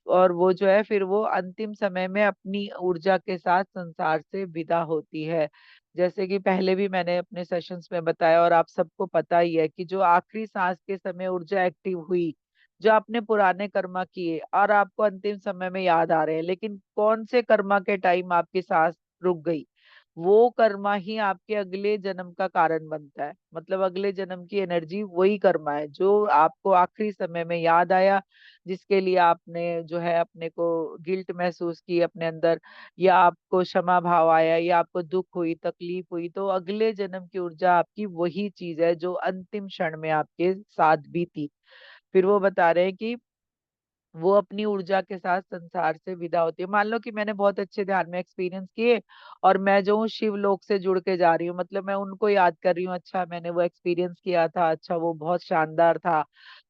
और वो जो है फिर वो अंतिम समय में अपनी ऊर्जा के साथ संसार से विदा होती है। जैसे कि पहले भी मैंने अपने सेशंस में बताया, और आप सबको पता ही है कि जो आखिरी सांस के समय ऊर्जा एक्टिव हुई, जो आपने पुराने कर्मा किए और आपको अंतिम समय में याद आ रहे हैं, लेकिन कौन से कर्मा के टाइम आपकी सांस रुक गई, वो कर्मा ही आपके अगले जन्म का कारण बनता है। मतलब अगले जन्म की एनर्जी वही कर्मा है जो आपको आखिरी समय में याद आया, जिसके लिए आपने जो है अपने को गिल्ट महसूस की अपने अंदर, या आपको क्षमा भाव आया, या आपको दुख हुई, तकलीफ हुई, तो अगले जन्म की ऊर्जा आपकी वही चीज है जो अंतिम क्षण में आपके साथ बीती। फिर वो बता रहे हैं कि वो अपनी ऊर्जा के साथ संसार से विदा होती है। मान लो कि मैंने बहुत अच्छे ध्यान में एक्सपीरियंस किए, और मैं जो हूँ शिव लोक से जुड़ के जा रही हूँ, मतलब मैं उनको याद कर रही हूँ, अच्छा मैंने वो एक्सपीरियंस किया था, अच्छा वो बहुत शानदार था।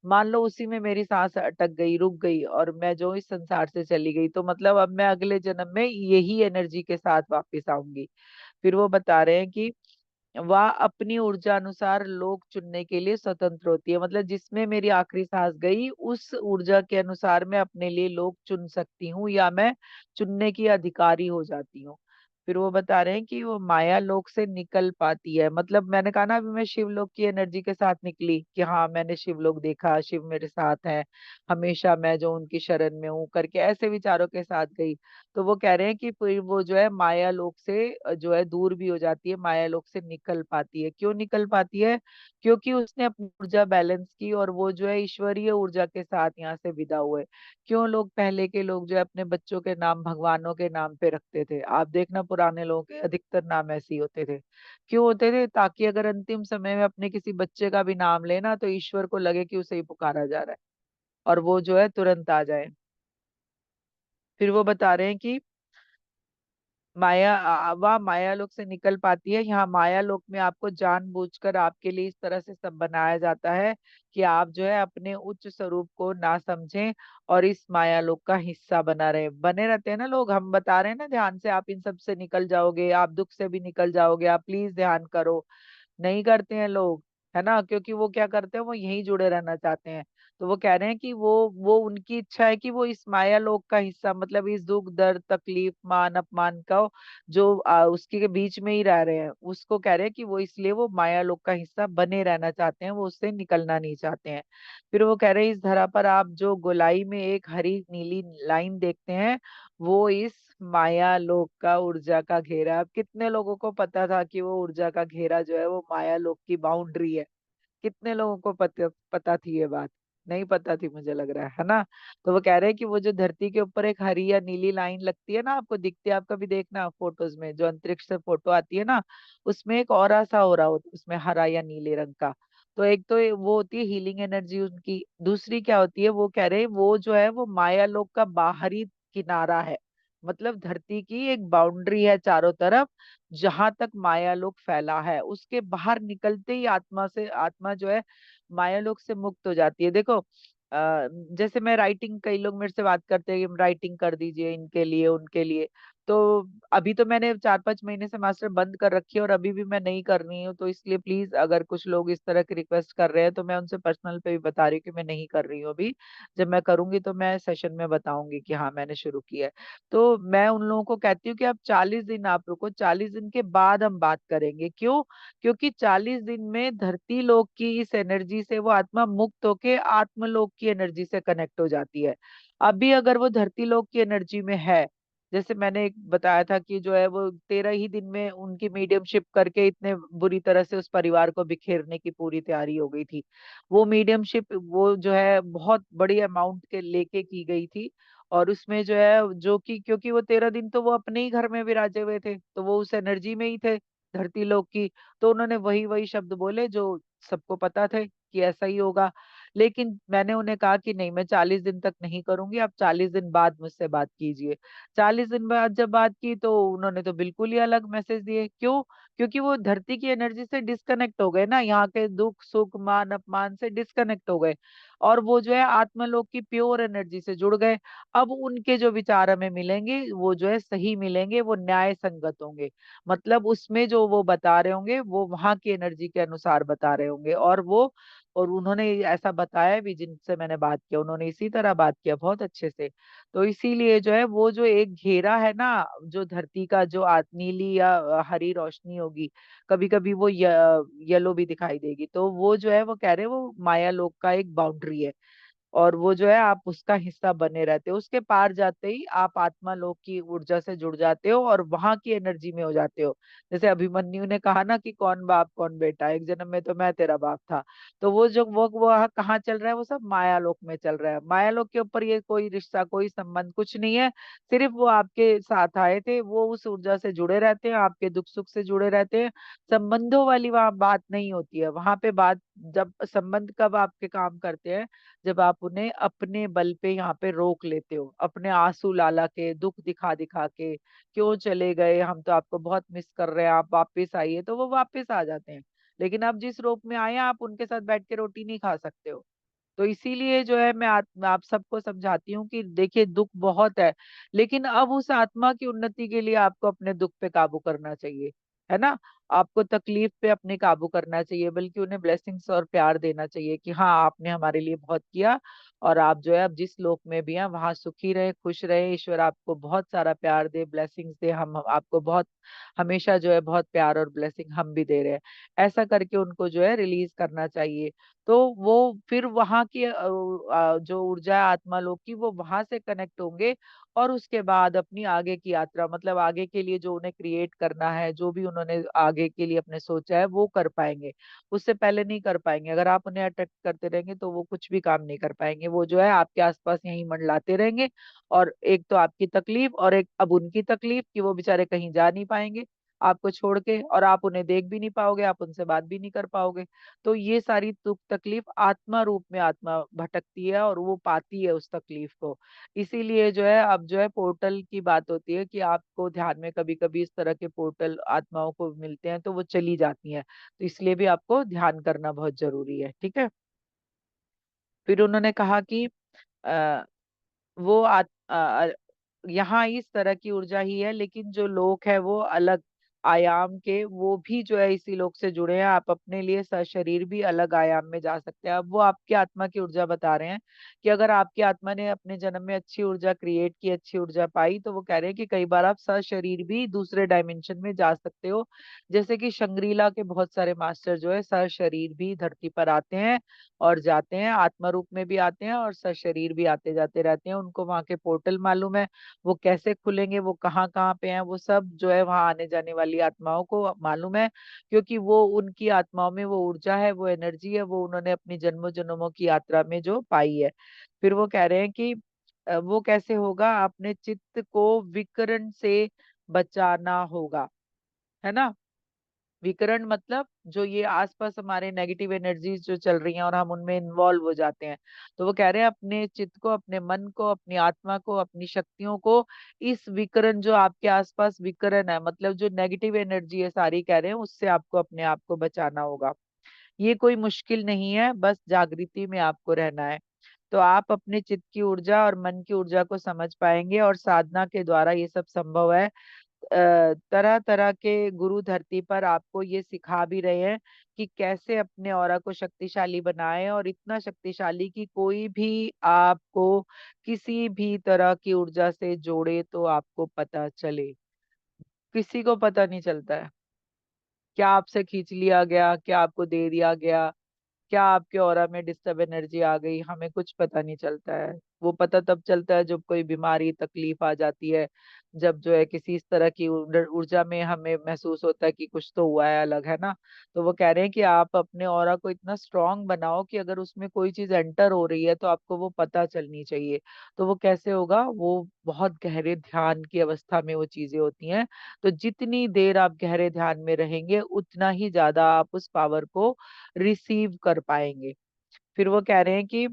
मान लो उसी में मेरी सांस अटक गई, रुक गई, और मैं जो इस संसार से चली गई, तो मतलब अब मैं अगले जन्म में यही एनर्जी के साथ वापस आऊंगी। फिर वो बता रहे हैं कि वह अपनी ऊर्जा अनुसार लोग चुनने के लिए स्वतंत्र होती है, मतलब जिसमें मेरी आखिरी सांस गई, उस ऊर्जा के अनुसार मैं अपने लिए लोग चुन सकती हूँ, या मैं चुनने की अधिकारी हो जाती हूँ। फिर वो बता रहे हैं कि वो माया लोक से निकल पाती है, मतलब मैंने कहा ना अभी मैं शिवलोक की एनर्जी के साथ निकली, कि हाँ मैंने शिवलोक देखा, शिव मेरे साथ है, हमेशा मैं जो उनकी शरण में हूँ करके ऐसे विचारों के साथ गई। तो वो कह रहे हैं कि फिर वो जो है माया लोक से जो है दूर भी हो जाती है, माया लोक से निकल पाती है। क्यों निकल पाती है? क्योंकि उसने अपनी ऊर्जा बैलेंस की, और वो जो है ईश्वरीय ऊर्जा के साथ यहाँ से विदा हुए। क्यों लोग, पहले के लोग जो है अपने बच्चों के नाम भगवानों के नाम पे रखते थे, आप देखना पुराने लोगों के अधिकतर नाम ऐसे ही होते थे। क्यों होते थे? ताकि अगर अंतिम समय में अपने किसी बच्चे का भी नाम लेना तो ईश्वर को लगे कि उसे ही पुकारा जा रहा है, और वो जो है तुरंत आ जाए। फिर वो बता रहे हैं कि वह माया लोक से निकल पाती है। यहाँ माया लोक में आपको जानबूझकर आपके लिए इस तरह से सब बनाया जाता है कि आप जो है अपने उच्च स्वरूप को ना समझें और इस माया लोक का हिस्सा बने रहते हैं ना लोग। हम बता रहे हैं ना ध्यान से आप इन सब से निकल जाओगे, आप दुख से भी निकल जाओगे, आप प्लीज ध्यान करो। नहीं करते हैं लोग, है ना, क्योंकि वो क्या करते हैं, वो यहीं जुड़े रहना चाहते हैं। तो वो कह रहे हैं कि वो उनकी इच्छा है कि वो इस माया लोक का हिस्सा, मतलब इस दुख दर्द तकलीफ मान अपमान का जो उसके बीच में ही रह रहे हैं, उसको कह रहे हैं कि वो इसलिए वो माया लोक का हिस्सा बने रहना चाहते हैं, वो उससे निकलना नहीं चाहते हैं। फिर वो कह रहे हैं इस धरा पर आप जो गोलाई में एक हरी नीली लाइन देखते हैं, वो इस माया लोक का ऊर्जा का घेरा। अब कितने लोगों को पता था कि वो ऊर्जा का घेरा जो है वो माया लोक की बाउंड्री है? कितने लोगों को पता थी ये बात? नहीं पता थी, मुझे लग रहा है ना। तो वो कह रहे हैं कि वो जो धरती के ऊपर एक हरी या नीली लाइन लगती है ना, आपको दिखती है, आप कभी देखना फोटोज में जो अंतरिक्ष से फोटो आती है ना, उसमें एक और सा हो रहा होता है उसमें हरा या नीले रंग का। तो एक तो वो होती है हीलिंग एनर्जी उनकी, दूसरी क्या होती है, वो कह रहे हैं वो जो है वो माया लोक का बाहरी किनारा है। मतलब धरती की एक बाउंड्री है चारों तरफ, जहां तक माया लोक फैला है, उसके बाहर निकलते ही आत्मा जो है माया लोक से मुक्त हो जाती है। देखो जैसे मैं राइटिंग, कई लोग मेरे से बात करते हैं कि राइटिंग कर दीजिए इनके लिए उनके लिए। तो अभी तो मैंने 4-5 महीने से मास्टर बंद कर रखी है और अभी भी मैं नहीं कर रही हूँ, तो इसलिए प्लीज अगर कुछ लोग इस तरह की रिक्वेस्ट कर रहे हैं तो मैं उनसे पर्सनल पे भी बता रही हूँ कि मैं नहीं कर रही हूँ अभी। जब मैं करूंगी तो मैं सेशन में बताऊंगी कि हाँ मैंने शुरू किया है। तो मैं उन लोगों को कहती हूँ कि आप 40 दिन आप रुको, 40 दिन के बाद हम बात करेंगे। क्यों? क्योंकि 40 दिन में धरती लोक की इस एनर्जी से वो आत्मा मुक्त होके आत्मलोक की एनर्जी से कनेक्ट हो जाती है। अभी अगर वो धरती लोक की एनर्जी में है, जैसे मैंने एक बताया था कि जो है वो 13 ही दिन में उनकी मीडियमशिप करके इतने बुरी तरह से उस परिवार को बिखेरने की पूरी तैयारी हो गई थी। वो मीडियमशिप वो जो है बहुत बड़ी अमाउंट के लेके की गई थी। और उसमें जो है जो कि क्योंकि वो 13 दिन तो वो अपने ही घर में विराजे हुए थे, तो वो उस एनर्जी में ही थे धरती लोक की। तो उन्होंने वही वही शब्द बोले जो सबको पता थे कि ऐसा ही होगा। लेकिन मैंने उन्हें कहा कि नहीं, मैं 40 दिन तक नहीं करूंगी, आप 40 दिन बाद मुझसे बात कीजिए। 40 दिन बाद जब बात की तो उन्होंने तो बिल्कुल ही अलग मैसेज दिए। क्यों? क्योंकि वो धरती की एनर्जी से डिस्कनेक्ट हो गए ना, यहाँ के दुख सुख मान अपमान से डिस्कनेक्ट हो गए, और वो जो है आत्मलोक की प्योर एनर्जी से जुड़ गए। अब उनके जो विचार हमें मिलेंगे वो जो है सही मिलेंगे, वो न्याय संगत होंगे। मतलब उसमें जो वो बता रहे होंगे वो वहां की एनर्जी के अनुसार बता रहे होंगे, और उन्होंने ऐसा बताया भी, जिनसे मैंने बात किया उन्होंने इसी तरह बात किया बहुत अच्छे से। तो इसीलिए जो है वो जो एक घेरा है ना, जो धरती का जो नीली या हरी रोशनी होगी, कभी कभी वो येलो भी दिखाई देगी, तो वो जो है वो कह रहे हैं वो माया लोक का एक बाउंड्री है। और वो जो है आप उसका हिस्सा बने रहते हो, उसके पार जाते ही आप आत्मा लोक की ऊर्जा से जुड़ जाते हो और वहां की एनर्जी में हो जाते हो। जैसे अभिमन्यु ने कहा ना कि कौन बाप कौन बेटा, एक जन्म में तो मैं तेरा बाप था। तो वो जो वो कहाँ चल रहा है, वो सब माया लोक में चल रहा है। माया लोक के ऊपर ये कोई रिश्ता कोई संबंध कुछ नहीं है। सिर्फ वो आपके साथ आए थे, वो उस ऊर्जा से जुड़े रहते हैं, आपके दुख सुख से जुड़े रहते हैं। संबंधों वाली वहां बात नहीं होती है, वहां पे बात, जब संबंध कब आपके काम करते हैं, जब आप उन्हें अपने बल पे यहाँ पे रोक लेते हो, अपने आंसू लाला के दुख दिखा दिखा के, क्यों चले गए, हम तो आपको बहुत मिस कर रहे हैं, आप वापस आइए, तो वो वापस आ जाते हैं। लेकिन आप जिस रूप में आए हैं, आप उनके साथ बैठ के रोटी नहीं खा सकते हो। तो इसीलिए जो है मैं आप सबको समझाती हूँ कि देखिए दुख बहुत है, लेकिन अब उस आत्मा की उन्नति के लिए आपको अपने दुख पे काबू करना चाहिए, है ना। आपको तकलीफ पे अपने काबू करना चाहिए, बल्कि उन्हें ब्लेसिंग्स और प्यार देना चाहिए कि हाँ आपने हमारे लिए बहुत किया, और आप जो है अब जिस लोक में भी हैं वहां सुखी रहे खुश रहे, ईश्वर आपको बहुत सारा प्यार दे, ब्लेसिंग्स दे, हम आपको बहुत हमेशा जो है बहुत प्यार और ब्लेसिंग हम भी दे रहे हैं। ऐसा करके उनको जो है रिलीज करना चाहिए। तो वो फिर वहां की जो ऊर्जा है आत्मा लोग की, वो वहां से कनेक्ट होंगे और उसके बाद अपनी आगे की यात्रा, मतलब आगे के लिए जो उन्हें क्रिएट करना है, जो भी उन्होंने आगे के लिए अपने सोचा है वो कर पाएंगे। उससे पहले नहीं कर पाएंगे। अगर आप उन्हें अटैक करते रहेंगे तो वो कुछ भी काम नहीं कर पाएंगे। वो जो है आपके आसपास यहीं मंडलाते रहेंगे, और एक तो आपकी तकलीफ और एक अब उनकी तकलीफ कि वो बेचारे कहीं जा नहीं पाएंगे आपको छोड़ के, और आप उन्हें देख भी नहीं पाओगे, आप उनसे बात भी नहीं कर पाओगे। तो ये सारी दुख तकलीफ आत्मा रूप में आत्मा भटकती है और वो पाती है उस तकलीफ को। इसीलिए जो है अब जो है पोर्टल की बात होती है कि आपको ध्यान में कभी कभी इस तरह के पोर्टल आत्माओं को मिलते हैं तो वो चली जाती हैं। तो इसलिए भी आपको ध्यान करना बहुत जरूरी है। ठीक है। फिर उन्होंने कहा कि आ, वो यहाँ इस तरह की ऊर्जा ही है, लेकिन जो लोक है वो अलग आयाम के, वो भी जो है इसी लोक से जुड़े हैं। आप अपने लिए शरीर भी अलग आयाम में जा सकते हैं। अब वो आपकी आत्मा की ऊर्जा बता रहे हैं कि अगर आपकी आत्मा ने अपने जन्म में अच्छी ऊर्जा क्रिएट की, अच्छी ऊर्जा पाई, तो वो कह रहे हैं कि कई बार आप शरीर भी दूसरे डायमेंशन में जा सकते हो। जैसे कि शंग्रीला के बहुत सारे मास्टर जो है शरीर भी धरती पर आते हैं और जाते हैं, आत्मा रूप में भी आते हैं और शरीर भी आते जाते रहते हैं। उनको वहां के पोर्टल मालूम है, वो कैसे खुलेंगे, वो कहाँ कहाँ पे हैं, वो सब जो है वहां आने जाने वाली आत्माओं को मालूम है, क्योंकि वो उनकी आत्माओं में वो ऊर्जा है, वो एनर्जी है, वो उन्होंने अपनी जन्मों जन्मों की यात्रा में जो पाई है। फिर वो कह रहे हैं कि वो कैसे होगा, अपने चित्त को विकर्ण से बचाना होगा, है ना। विकरण मतलब जो ये आसपास हमारे नेगेटिव एनर्जीज जो चल रही हैं और हम उनमें इन्वॉल्व हो जाते हैं। तो वो कह रहे हैं अपने चित्त को, अपने मन को, अपनी आत्मा को, अपनी शक्तियों को इस विकरण जो आपके आसपास विकरण है, मतलब जो नेगेटिव एनर्जी है सारी, कह रहे हैं उससे आपको अपने आप को बचाना होगा। ये कोई मुश्किल नहीं है, बस जागृति में आपको रहना है। तो आप अपने चित्त की ऊर्जा और मन की ऊर्जा को समझ पाएंगे, और साधना के द्वारा ये सब संभव है। तरह तरह के गुरु धरती पर आपको ये सिखा भी रहे हैं कि कैसे अपने ऑरा को शक्तिशाली बनाएं, और इतना शक्तिशाली कि कोई भी आपको किसी भी तरह की ऊर्जा से जोड़े तो आपको पता चले। किसी को पता नहीं चलता है, क्या आपसे खींच लिया गया, क्या आपको दे दिया गया, क्या आपके ऑरा में डिस्टर्ब एनर्जी आ गई, हमें कुछ पता नहीं चलता है। वो पता तब चलता है जब कोई बीमारी तकलीफ आ जाती है, जब जो है किसी इस तरह की ऊर्जा में हमें महसूस होता है कि कुछ तो हुआ है अलग, है ना। तो वो कह रहे हैं कि आप अपने ऑरा को इतना स्ट्रांग बनाओ कि अगर उसमें कोई चीज एंटर हो रही है तो आपको वो पता चलनी चाहिए। तो वो कैसे होगा, वो बहुत गहरे ध्यान की अवस्था में वो चीजें होती हैं। तो जितनी देर आप गहरे ध्यान में रहेंगे उतना ही ज्यादा आप उस पावर को रिसीव कर पाएंगे। फिर वो कह रहे हैं कि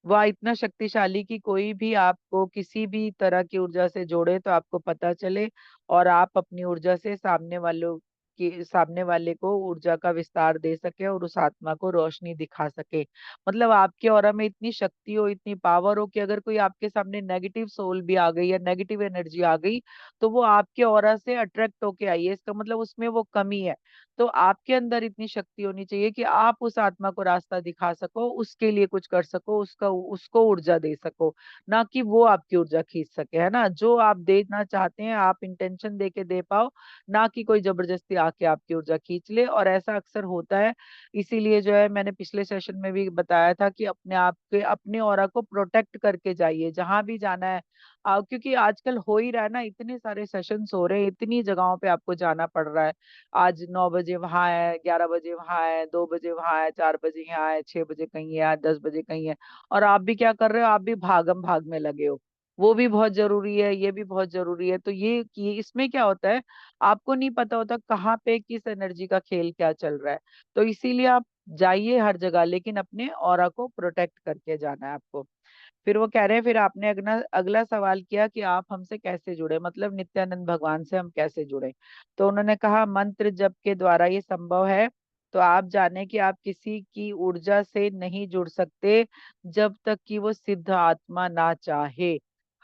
वह इतना शक्तिशाली कि कोई भी आपको किसी भी तरह की ऊर्जा से जोड़े तो आपको पता चले, और आप अपनी ऊर्जा से सामने वाले को ऊर्जा का विस्तार दे सके और उस आत्मा को रोशनी दिखा सके। मतलब आपके ऑरा में इतनी शक्ति हो, इतनी पावर हो कि अगर कोई आपके सामने नेगेटिव सोल भी आ गई या नेगेटिव एनर्जी आ गई, तो वो आपके ऑरा से अट्रैक्ट होके आई है, इसका मतलब उसमें वो कमी है। तो आपके अंदर इतनी शक्ति होनी चाहिए कि आप उस आत्मा को रास्ता दिखा सको, उसके लिए कुछ कर सको, उसका उसको ऊर्जा दे सको, ना कि वो आपकी ऊर्जा खींच सके, है ना। जो आप देना चाहते हैं आप इंटेंशन दे के दे पाओ, ना कि कोई जबरदस्ती आके आपकी ऊर्जा खींच ले। और ऐसा अक्सर होता है। इसीलिए जो है मैंने पिछले सेशन में भी बताया था कि अपने आप के अपने ऑरा को प्रोटेक्ट करके जाइए जहां भी जाना है। क्योंकि आजकल हो ही रहा है ना, इतने सारे सेशंस हो रहे हैं, इतनी जगहों पे आपको जाना पड़ रहा है। आज 9 बजे वहां है, 11 बजे वहां है, 2 बजे वहां है, 4 बजे यहाँ है, 6 बजे कहीं है, 10 बजे कहीं है। और आप भी क्या कर रहे हो, आप भी भागम भाग में लगे हो। वो भी बहुत जरूरी है, ये भी बहुत जरूरी है। तो ये इसमें क्या होता है, आपको नहीं पता होता कहाँ पे किस एनर्जी का खेल क्या चल रहा है। तो इसीलिए आप जाइए हर जगह, लेकिन अपने ऑरा को प्रोटेक्ट करके जाना है आपको। फिर वो कह रहे हैं, फिर आपने अगला अगला सवाल किया कि आप हमसे कैसे जुड़े, मतलब नित्यानंद भगवान से हम कैसे जुड़े। तो उन्होंने कहा मंत्र जप के द्वारा ये संभव है। तो आप जाने कि आप किसी की ऊर्जा से नहीं जुड़ सकते जब तक कि वो सिद्ध आत्मा ना चाहे।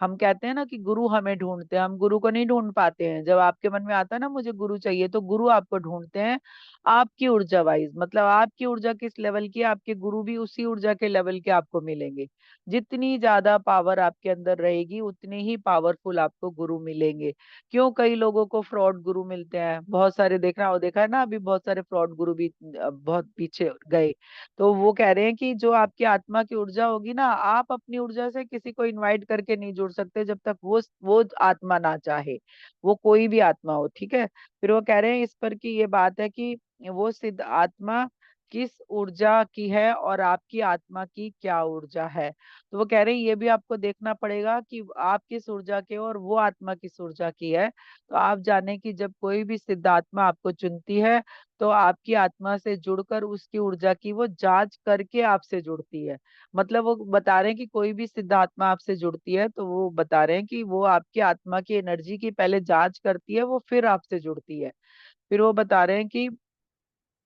हम कहते हैं ना कि गुरु हमें ढूंढते हैं, हम गुरु को नहीं ढूंढ पाते हैं। जब आपके मन में आता है ना मुझे गुरु चाहिए, तो गुरु आपको ढूंढते हैं आपकी ऊर्जा वाइज। मतलब आपकी ऊर्जा किस लेवल की है, आपके गुरु भी उसी ऊर्जा के लेवल के आपको मिलेंगे। जितनी ज्यादा पावर आपके अंदर रहेगी उतने ही पावरफुल आपको गुरु मिलेंगे। क्यों कई लोगों को फ्रॉड गुरु मिलते हैं, बहुत सारे देखा है ना, अभी बहुत सारे फ्रॉड गुरु भी बहुत पीछे गए। तो वो कह रहे हैं कि जो आपकी आत्मा की ऊर्जा होगी ना, आप अपनी ऊर्जा से किसी को इनवाइट करके नहीं जुड़ सकते जब तक वो आत्मा ना चाहे। वो कोई भी आत्मा हो, ठीक है। फिर वो कह रहे हैं इस पर की ये बात है कि वो सिद्ध आत्मा किस ऊर्जा की है और आपकी आत्मा की क्या ऊर्जा है। तो वो कह रहे हैं ये भी आपको देखना पड़ेगा कि आप किस ऊर्जा के हो और वो आत्मा किस ऊर्जा की है। तो आप जाने कि जब कोई भी सिद्ध आत्मा आपको चुनती है, तो आपकी आत्मा से जुड़कर उसकी ऊर्जा की वो जांच करके आपसे जुड़ती है। मतलब वो बता रहे हैं कि कोई भी सिद्ध आत्मा आपसे जुड़ती है तो वो बता रहे हैं कि वो आपकी आत्मा की एनर्जी की पहले जांच करती है, वो फिर आपसे जुड़ती है। फिर वो बता रहे हैं कि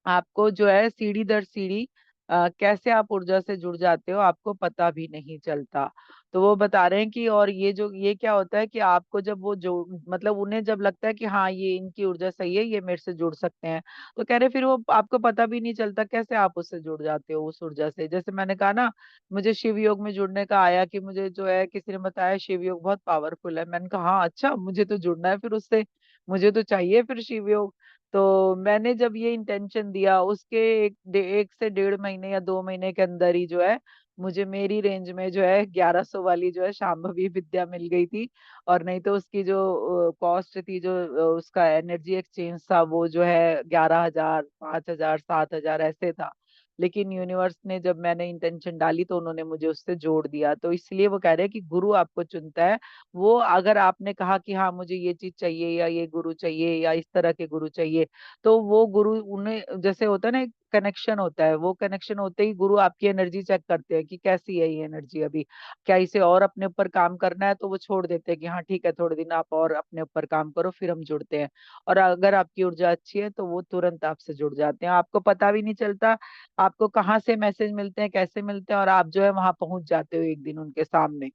आपको जो है सीढ़ी दर सीढ़ी कैसे आप ऊर्जा से जुड़ जाते हो आपको पता भी नहीं चलता। तो वो बता रहे हैं कि और ये क्या होता है कि आपको जब वो जो मतलब उन्हें जब लगता है कि हाँ ये इनकी ऊर्जा सही है, ये मेरे से जुड़ सकते हैं, तो कह रहे फिर वो आपको पता भी नहीं चलता कैसे आप उससे जुड़ जाते हो उस ऊर्जा से। जैसे मैंने कहा ना, मुझे शिव योग में जुड़ने का आया कि मुझे जो है किसी ने बताया शिव योग बहुत पावरफुल है। मैंने कहा हाँ अच्छा, मुझे तो जुड़ना है फिर उससे, मुझे तो चाहिए फिर शिव योग। तो मैंने जब ये इंटेंशन दिया उसके 1 से 1.5 महीने या 2 महीने के अंदर ही जो है मुझे मेरी रेंज में जो है 1100 वाली जो है शांभवी विद्या मिल गई थी। और नहीं तो उसकी जो कॉस्ट थी, जो उसका एनर्जी एक्सचेंज था, वो जो है 11,000, 5,000, 7,000 ऐसे था। लेकिन यूनिवर्स ने जब मैंने इंटेंशन डाली तो उन्होंने मुझे उससे जोड़ दिया। तो इसलिए वो कह रहे हैं कि गुरु आपको चुनता है। वो अगर आपने कहा कि हाँ मुझे ये चीज चाहिए या ये गुरु चाहिए या इस तरह के गुरु चाहिए, तो वो गुरु उन्हें जैसे होता है ना, कनेक्शन होता है, वो कनेक्शन होते ही गुरु आपकी एनर्जी चेक करते हैं कि कैसी है ये एनर्जी अभी, क्या इसे और अपने ऊपर काम करना है, तो वो छोड़ देते हैं कि हाँ ठीक है थोड़े दिन आप और अपने ऊपर काम करो, फिर हम जुड़ते हैं। और अगर आपकी ऊर्जा अच्छी है तो वो तुरंत आपसे जुड़ जाते हैं, आपको पता भी नहीं चलता आपको कहाँ से मैसेज मिलते हैं कैसे मिलते हैं, और आप जो है वहां पहुंच जाते हो एक दिन उनके सामने।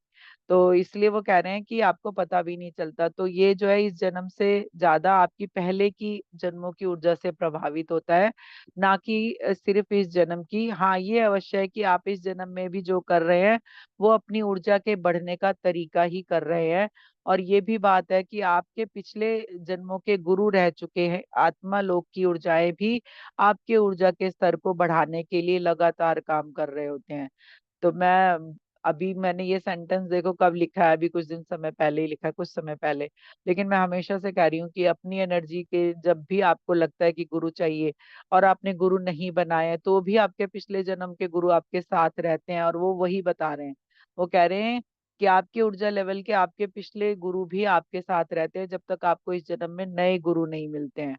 तो इसलिए वो कह रहे हैं कि आपको पता भी नहीं चलता। तो ये जो है इस जन्म से ज्यादा आपकी पहले की जन्मों की ऊर्जा से प्रभावित होता है, ना कि सिर्फ इस जन्म की। हाँ ये अवश्य है कि आप इस जन्म में भी जो कर रहे हैं वो अपनी ऊर्जा के बढ़ने का तरीका ही कर रहे हैं। और ये भी बात है कि आपके पिछले जन्मों के गुरु रह चुके हैं आत्मा लोक की ऊर्जाएं भी आपके ऊर्जा के स्तर को बढ़ाने के लिए लगातार काम कर रहे होते हैं। तो मैं अभी मैंने ये सेंटेंस देखो कब लिखा है, अभी कुछ दिन समय पहले ही लिखा है, कुछ समय पहले। लेकिन मैं हमेशा से कह रही हूँ कि अपनी एनर्जी के जब भी आपको लगता है कि गुरु चाहिए और आपने गुरु नहीं बनाए हैं, तो भी आपके पिछले जन्म के गुरु आपके साथ रहते हैं और वो वही बता रहे हैं। वो कह रहे हैं कि आपकी ऊर्जा लेवल के आपके पिछले गुरु भी आपके साथ रहते हैं जब तक आपको इस जन्म में नए गुरु नहीं मिलते हैं।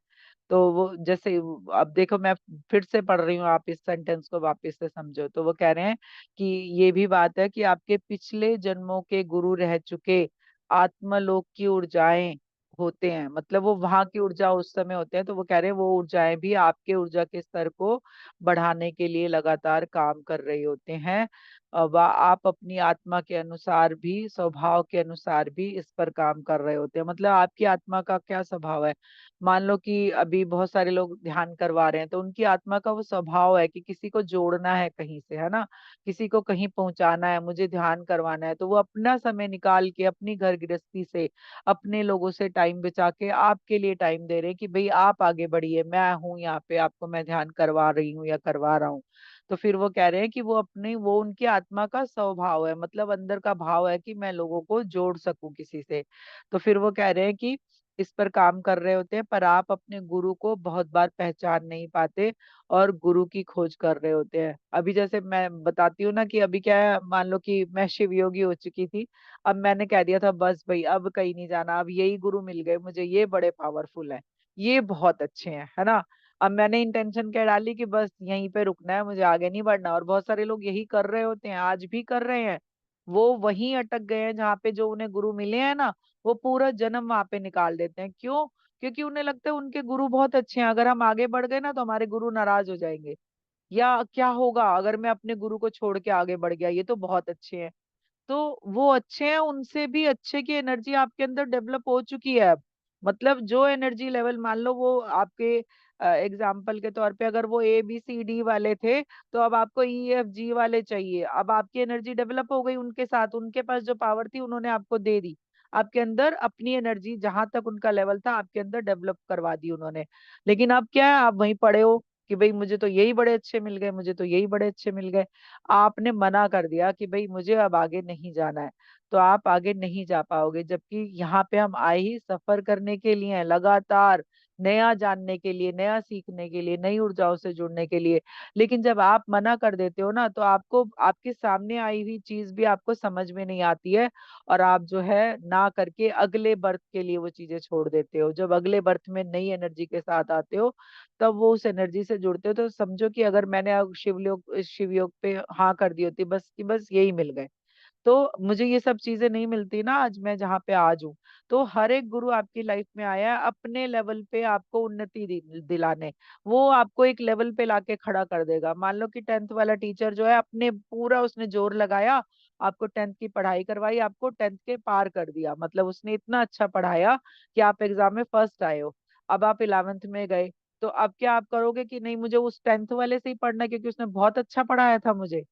तो वो जैसे अब देखो मैं फिर से पढ़ रही हूँ, आप इस सेंटेंस को वापस से समझो। तो वो कह रहे हैं कि ये भी बात है कि आपके पिछले जन्मों के गुरु रह चुके आत्मलोक की ऊर्जाएं होते हैं, मतलब वो वहां की ऊर्जा उस समय होते हैं। तो वो कह रहे हैं वो ऊर्जाएं भी आपके ऊर्जा के स्तर को बढ़ाने के लिए लगातार काम कर रही होते हैं। आप अपनी आत्मा के अनुसार भी, स्वभाव के अनुसार भी इस पर काम कर रहे होते हैं। मतलब आपकी आत्मा का क्या स्वभाव है, मान लो कि अभी बहुत सारे लोग ध्यान करवा रहे हैं तो उनकी आत्मा का वो स्वभाव है कि किसी को जोड़ना है कहीं से, है ना, किसी को कहीं पहुंचाना है, मुझे ध्यान करवाना है, तो वो अपना समय निकाल के अपनी घर गृहस्थी से अपने लोगों से टाइम बचा के आपके लिए टाइम दे रहे हैं कि भाई आप आगे बढ़िए, मैं हूं यहाँ पे, आपको मैं ध्यान करवा रही हूँ या करवा रहा हूँ। तो फिर वो कह रहे हैं कि वो उनकी आत्मा का स्वभाव है, मतलब अंदर का भाव है कि मैं लोगों को जोड़ सकूं किसी से। तो फिर वो कह रहे हैं कि इस पर काम कर रहे होते हैं, पर आप अपने गुरु को बहुत बार पहचान नहीं पाते और गुरु की खोज कर रहे होते हैं। अभी जैसे मैं बताती हूँ ना कि अभी क्या है, मान लो कि मैं शिव योगी हो चुकी थी, अब मैंने कह दिया था बस भाई अब कहीं नहीं जाना, अब यही गुरु मिल गए मुझे, ये बड़े पावरफुल हैं, ये बहुत अच्छे हैं, है ना। अब मैंने इंटेंशन क्या डाली कि बस यहीं पे रुकना है, मुझे आगे नहीं बढ़ना। और बहुत सारे लोग यही कर रहे होते हैं, आज भी कर रहे हैं, वो वहीं अटक गए हैं जहाँ पे जो उन्हें गुरु मिले हैं ना, वो पूरा जन्म वहां पे निकाल देते हैं। क्यों? क्योंकि उन्हें लगता है उनके गुरु बहुत अच्छे हैं, अगर हम आगे बढ़ गए ना तो हमारे गुरु नाराज हो जाएंगे, या क्या होगा अगर मैं अपने गुरु को छोड़ के आगे बढ़ गया, ये तो बहुत अच्छे हैं। तो वो अच्छे हैं, उनसे भी अच्छे की एनर्जी आपके अंदर डेवलप हो चुकी है अब। मतलब जो एनर्जी लेवल, मान लो वो आपके एग्जाम्पल के तौर पे अगर वो ABCD वाले थे, तो अब आपको EFG वाले चाहिए। अब आपकी एनर्जी डेवलप हो गई उनके साथ, उनके पास जो पावर थी उन्होंने आपको दे दी। आपके अंदर अपनी एनर्जी जहां तक उनका लेवल था आपके अंदर डेवलप करवा दी उन्होंने। लेकिन अब क्या है, आप वहीं पड़े हो कि भाई मुझे तो यही बड़े अच्छे मिल गए, मुझे तो यही बड़े अच्छे मिल गए। आपने मना कर दिया कि भाई मुझे अब आगे नहीं जाना है, तो आप आगे नहीं जा पाओगे। जबकि यहाँ पे हम आए ही सफर करने के लिए हैं, लगातार नया जानने के लिए, नया सीखने के लिए, नई ऊर्जाओं से जुड़ने के लिए। लेकिन जब आप मना कर देते हो ना, तो आपको आपके सामने आई हुई चीज भी आपको समझ में नहीं आती है, और आप जो है ना करके अगले बर्थ के लिए वो चीजें छोड़ देते हो। जब अगले बर्थ में नई एनर्जी के साथ आते हो, तब वो उस एनर्जी से जुड़ते हो। तो समझो कि अगर मैंने अब शिवयोग पे हाँ कर दी होती बस कि बस यही मिल गए, तो मुझे ये सब चीजें नहीं मिलती ना, आज मैं जहाँ पे आज हूँ। तो हर एक गुरु आपकी लाइफ में आया है अपने लेवल पे आपको उन्नति दिलाने। वो आपको एक लेवल पे लाके खड़ा कर देगा। मान लो कि 10th वाला टीचर जो है, अपने पूरा उसने जोर लगाया, आपको 10th की पढ़ाई करवाई, आपको 10th के पार कर दिया, मतलब उसने इतना अच्छा पढ़ाया कि आप एग्जाम में फर्स्ट आए हो। अब आप 11th में गए, तो अब क्या आप करोगे कि नहीं मुझे उस 10th वाले से ही पढ़ना है क्योंकि उसने बहुत अच्छा पढ़ाया था मुझे?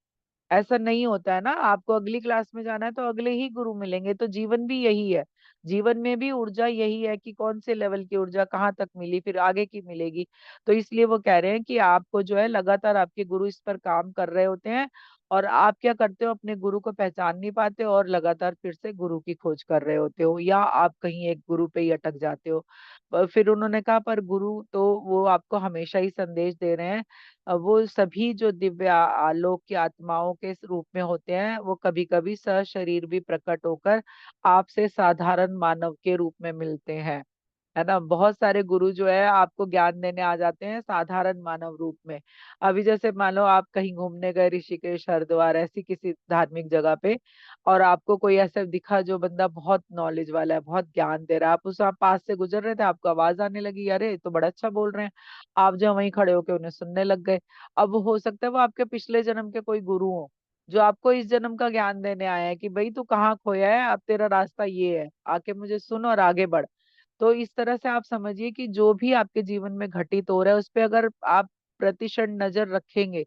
ऐसा नहीं होता है ना। आपको अगली क्लास में जाना है तो अगले ही गुरु मिलेंगे। तो जीवन भी यही है, जीवन में भी ऊर्जा यही है कि कौन से लेवल की ऊर्जा कहाँ तक मिली, फिर आगे की मिलेगी। तो इसलिए वो कह रहे हैं कि आपको जो है लगातार आपके गुरु इस पर काम कर रहे होते हैं, और आप क्या करते हो, अपने गुरु को पहचान नहीं पाते और लगातार फिर से गुरु की खोज कर रहे होते हो, या आप कहीं एक गुरु पे ही अटक जाते हो। फिर उन्होंने कहा पर गुरु तो वो आपको हमेशा ही संदेश दे रहे हैं। वो सभी जो दिव्य आलोक की आत्माओं के रूप में होते हैं, वो कभी कभी सशरीर भी प्रकट होकर आपसे साधारण मानव के रूप में मिलते हैं। है ना, बहुत सारे गुरु जो है आपको ज्ञान देने आ जाते हैं साधारण मानव रूप में। अभी जैसे मान लो आप कहीं घूमने गए, ऋषिकेश, हरिद्वार, ऐसी किसी धार्मिक जगह पे, और आपको कोई ऐसा दिखा जो बंदा बहुत नॉलेज वाला है, बहुत ज्ञान दे रहा है, आप उस आप पास से गुजर रहे थे, आपको आवाज आने लगी अरे ये तो बड़ा अच्छा बोल रहे हैं, आप जो वहीं खड़े होके उन्हें सुनने लग गए। अब हो सकता है वो आपके पिछले जन्म के कोई गुरु हो, जो आपको इस जन्म का ज्ञान देने आए हैं कि भाई तू कहाँ खोया है, अब तेरा रास्ता ये है, आके मुझे सुन और आगे बढ़। तो इस तरह से आप समझिए कि जो भी आपके जीवन में घटित हो रहा है उस पे अगर आप प्रतिशत नजर रखेंगे,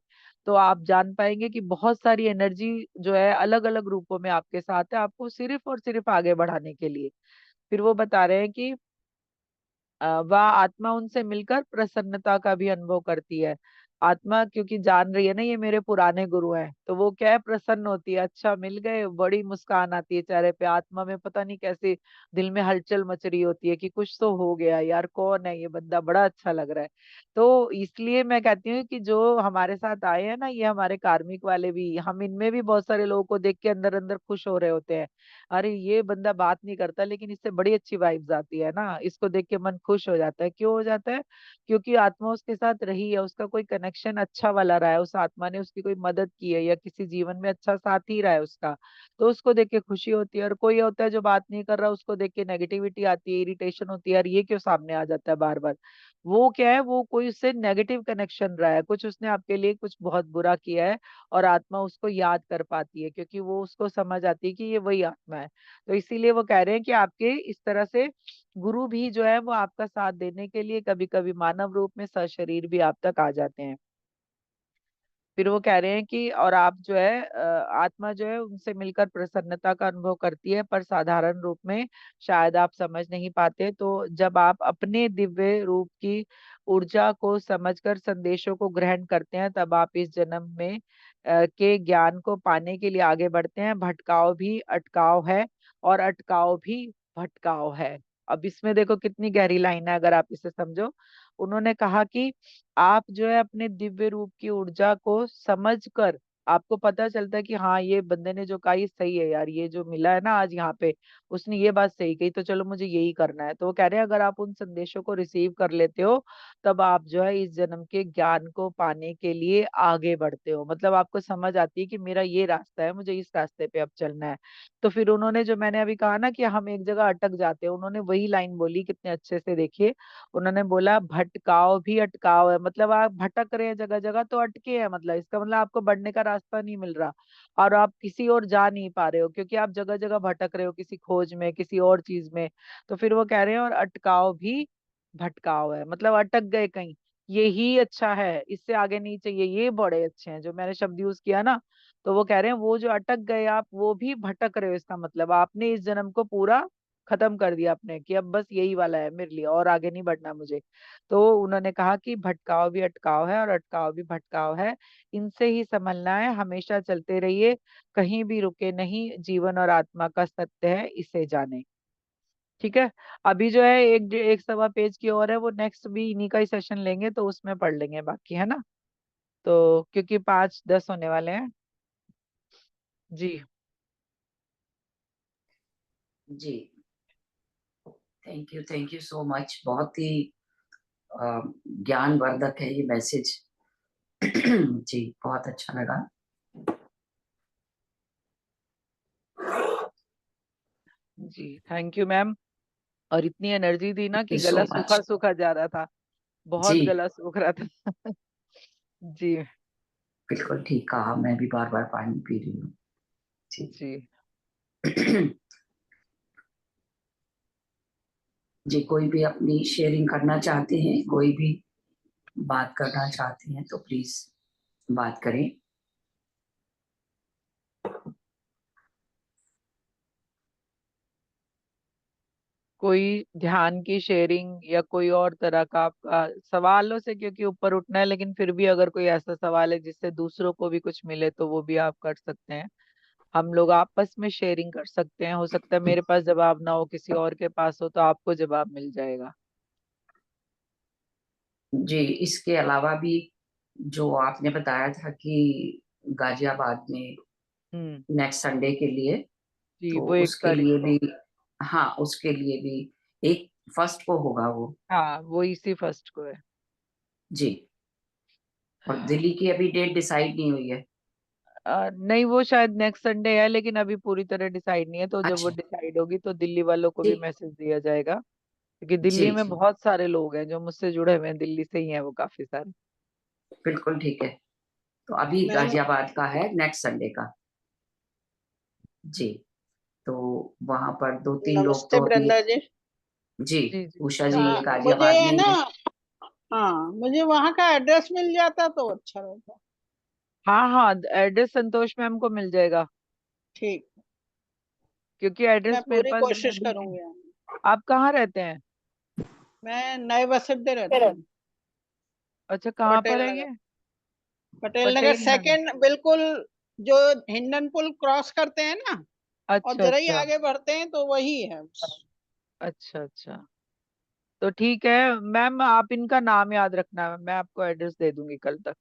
तो आप जान पाएंगे कि बहुत सारी एनर्जी जो है अलग अलग रूपों में आपके साथ है, आपको सिर्फ और सिर्फ आगे बढ़ाने के लिए। फिर वो बता रहे हैं कि वह आत्मा उनसे मिलकर प्रसन्नता का भी अनुभव करती है। आत्मा क्योंकि जान रही है ना ये मेरे पुराने गुरु हैं, तो वो क्या है, प्रसन्न होती है, अच्छा मिल गए, बड़ी मुस्कान आती है चेहरे पे। आत्मा में पता नहीं कैसे दिल में हलचल मच रही होती है कि कुछ तो हो गया यार, कौन है ये बंदा, बड़ा अच्छा लग रहा है। तो इसलिए मैं कहती हूँ कि जो हमारे साथ आए हैं ना, ये हमारे कार्मिक वाले भी, हम इनमें भी बहुत सारे लोगों को देख के अंदर अंदर खुश हो रहे होते हैं। अरे ये बंदा बात नहीं करता लेकिन इससे बड़ी अच्छी वाइब्स आती है ना, इसको देख के मन खुश हो जाता है। क्यों हो जाता है? क्योंकि आत्मा उसके साथ रही है, उसका कोई कनेक्शन अच्छा वाला रहा है, उस आत्मा ने उसकी कोई मदद की है, या किसी जीवन में अच्छा साथी रहा है उसका, तो उसको देख के खुशी होती है। और कोई होता है जो बात नहीं कर रहा, उसको देख के नेगेटिविटी आती है, इरिटेशन होती है, यार ये क्यों सामने आ जाता है बार बार। वो क्या है, वो कोई उससे नेगेटिव कनेक्शन रहा है, कुछ उसने आपके लिए कुछ बहुत बुरा किया है, और आत्मा उसको याद कर पाती है क्योंकि वो उसको समझ आती है कि ये वही आत्मा है। तो इसीलिए वो कह रहे हैं कि आपके इस तरह से गुरु भी जो है वो आपका साथ देने के लिए कभी कभी मानव रूप में सशरीर भी आप तक आ जाते हैं। फिर वो कह रहे हैं कि और आप जो है आत्मा जो है उनसे मिलकर प्रसन्नता का अनुभव करती है, पर साधारण रूप में शायद आप समझ नहीं पाते। तो जब आप अपने दिव्य रूप की ऊर्जा को समझकर संदेशों को ग्रहण करते हैं, तब आप इस जन्म में के ज्ञान को पाने के लिए आगे बढ़ते हैं। भटकाव भी अटकाव है, और अटकाव भी भटकाव है। अब इसमें देखो कितनी गहरी लाइन है, अगर आप इसे समझो। उन्होंने कहा कि आप जो है अपने दिव्य रूप की ऊर्जा को समझकर, आपको पता चलता है कि हाँ ये बंदे ने जो कहा ये सही है यार, ये जो मिला है ना आज यहाँ पे, उसने ये बात सही कही, तो चलो मुझे यही करना है। तो वो कह रहे हैं अगर आप उन संदेशों को रिसीव कर लेते हो, तब आप जो है इस जन्म के ज्ञान को पाने के लिए आगे बढ़ते हो। मतलब आपको समझ आती है कि मेरा ये रास्ता है, मुझे इस रास्ते पे अब चलना है। तो फिर उन्होंने जो मैंने अभी कहा ना कि हम एक जगह अटक जाते हैं, उन्होंने वही लाइन बोली कितने अच्छे से, देखिए। उन्होंने बोला भटकाव भी अटकाव है, मतलब आप भटक रहे हैं जगह जगह तो अटके हैं, मतलब इसका मतलब आपको बढ़ने का रास्ता नहीं मिल रहा और आप किसी और जा नहीं पा रहे हो, क्योंकि आप जगह जगह भटक रहे हो किसी खोज में, किसी और चीज में। तो फिर वो कह रहे हैं और अटकाव भी भटकाव है, मतलब अटक गए कहीं, यही अच्छा है, इससे आगे नहीं चाहिए, ये बड़े अच्छे हैं, जो मैंने शब्द यूज किया ना। तो वो कह रहे हैं वो जो अटक गए आप, वो भी भटक रहे हो, इसका मतलब आपने इस जन्म को पूरा खत्म कर दिया आपने, कि अब बस यही वाला है मेरे लिए, और आगे नहीं बढ़ना मुझे। तो उन्होंने कहा कि भटकाव भी अटकाव है और अटकाव भी भटकाव है, इनसे ही संभलना है, हमेशा चलते रहिए, कहीं भी रुके नहीं, जीवन और आत्मा का सत्य है, इसे जाने। ठीक है। अभी जो है एक सवा पेज की और है, वो नेक्स्ट भी इन्हीं का ही सेशन लेंगे, तो उसमें पढ़ लेंगे बाकी, है ना। तो क्योंकि 5:10 होने वाले हैं। जी। जी, थैंक यू सो मच। बहुत ही ज्ञानवर्धक है ये मैसेज। जी, बहुत अच्छा लगा। जी थैंक यू मैम। और इतनी एनर्जी दी ना थैंक कि यू सो गला मच। सूखा सूखा जा रहा था, जी, बहुत गला सूख रहा था। जी। बिल्कुल ठीक कहा, मैं भी बार बार पानी पी रही हूँ। जी। जी। जी, कोई भी अपनी शेयरिंग करना चाहते हैं, कोई भी बात करना चाहते हैं तो प्लीज बात करें। कोई ध्यान की शेयरिंग या कोई और तरह का आपका सवालों से, क्योंकि ऊपर उठना है, लेकिन फिर भी अगर कोई ऐसा सवाल है जिससे दूसरों को भी कुछ मिले, तो वो भी आप कर सकते हैं। हम लोग आपस में शेयरिंग कर सकते हैं, हो सकता है मेरे पास जवाब ना हो, किसी और के पास हो, तो आपको जवाब मिल जाएगा। जी, इसके अलावा भी जो आपने बताया था कि गाजियाबाद में हम्म। नेक्स्ट संडे के लिए, जी तो वो 1 तारीख उसके लिए को। भी, हाँ उसके लिए भी एक फर्स्ट को होगा वो। हाँ वो इसी फर्स्ट को है। जी, और दिल्ली की अभी डेट डिसाइड नहीं हुई है। नहीं वो शायद नेक्स्ट संडे है, लेकिन अभी पूरी तरह डिसाइड नहीं है, तो जब वो अच्छा। डिसाइड होगी तो दिल्ली वालों को भी ठीक। मैसेज दिया जाएगा, क्योंकि जी दिल्ली में जी, बहुत सारे लोग हैं जो मुझसे जुड़े हुए हैं, दिल्ली से ही हैं वो काफी सारे। बिल्कुल ठीक है। तो अभी मैम गाजियाबाद का है नेक्स्ट संडे का। जी, तो वहां पर दो तीन लोग नमस्ते तो अभी। वृंदा जी। जी, जी जी। उषा जी हाँ गाजियाबाद मुझे में ही ना, है। हाँ मुझे वहाँ का एड्रेस मिल जाता तो अच्छा रहता। हाँ हाँ, एड्रेस संतोष मैम को मिल जाएगा, ठीक, क्योंकि मैं एड्रेस मेरे पूरी पास है कोशिश भी नहीं। करूंगी। आप कहाँ रहते हैं? मैं नए बसंत रहती हूँ, अच्छा, कहाँ पर पटेल है नगर। ये? पटेल नगर पटेल नगर। सेकंड, बिल्कुल जो हिंडन पुल क्रॉस करते हैं ना, और अच्छा जरा ही अच्छा। आगे बढ़ते हैं तो वही है। अच्छा अच्छा, तो ठीक है मैम, आप इनका नाम याद रखना, मैं आपको एड्रेस दे दूंगी कल तक।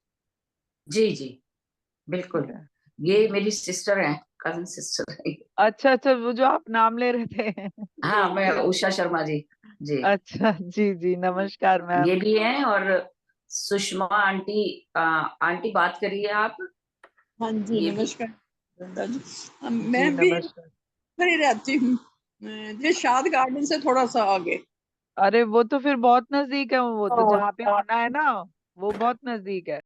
जी जी, ठीक बिल्कुल। है। ये मेरी सिस्टर है, कजन सिस्टर है। अच्छा अच्छा, वो जो आप नाम ले रहे थे। हाँ, मैं उषा शर्मा जी। जी, अच्छा जी जी, नमस्कार ये मैम। भी हैं। और सुषमा आंटी, आंटी बात करिए आप। हाँ जी ये भी। नमस्कार वृंदा जी। जी मैं भी नमस्कार। इधर ही रहती हूँ, ये शाद गार्डन से थोड़ा सा आगे। अरे वो तो फिर बहुत नजदीक है, वो तो जहाँ पे आना है ना, वो बहुत नजदीक है।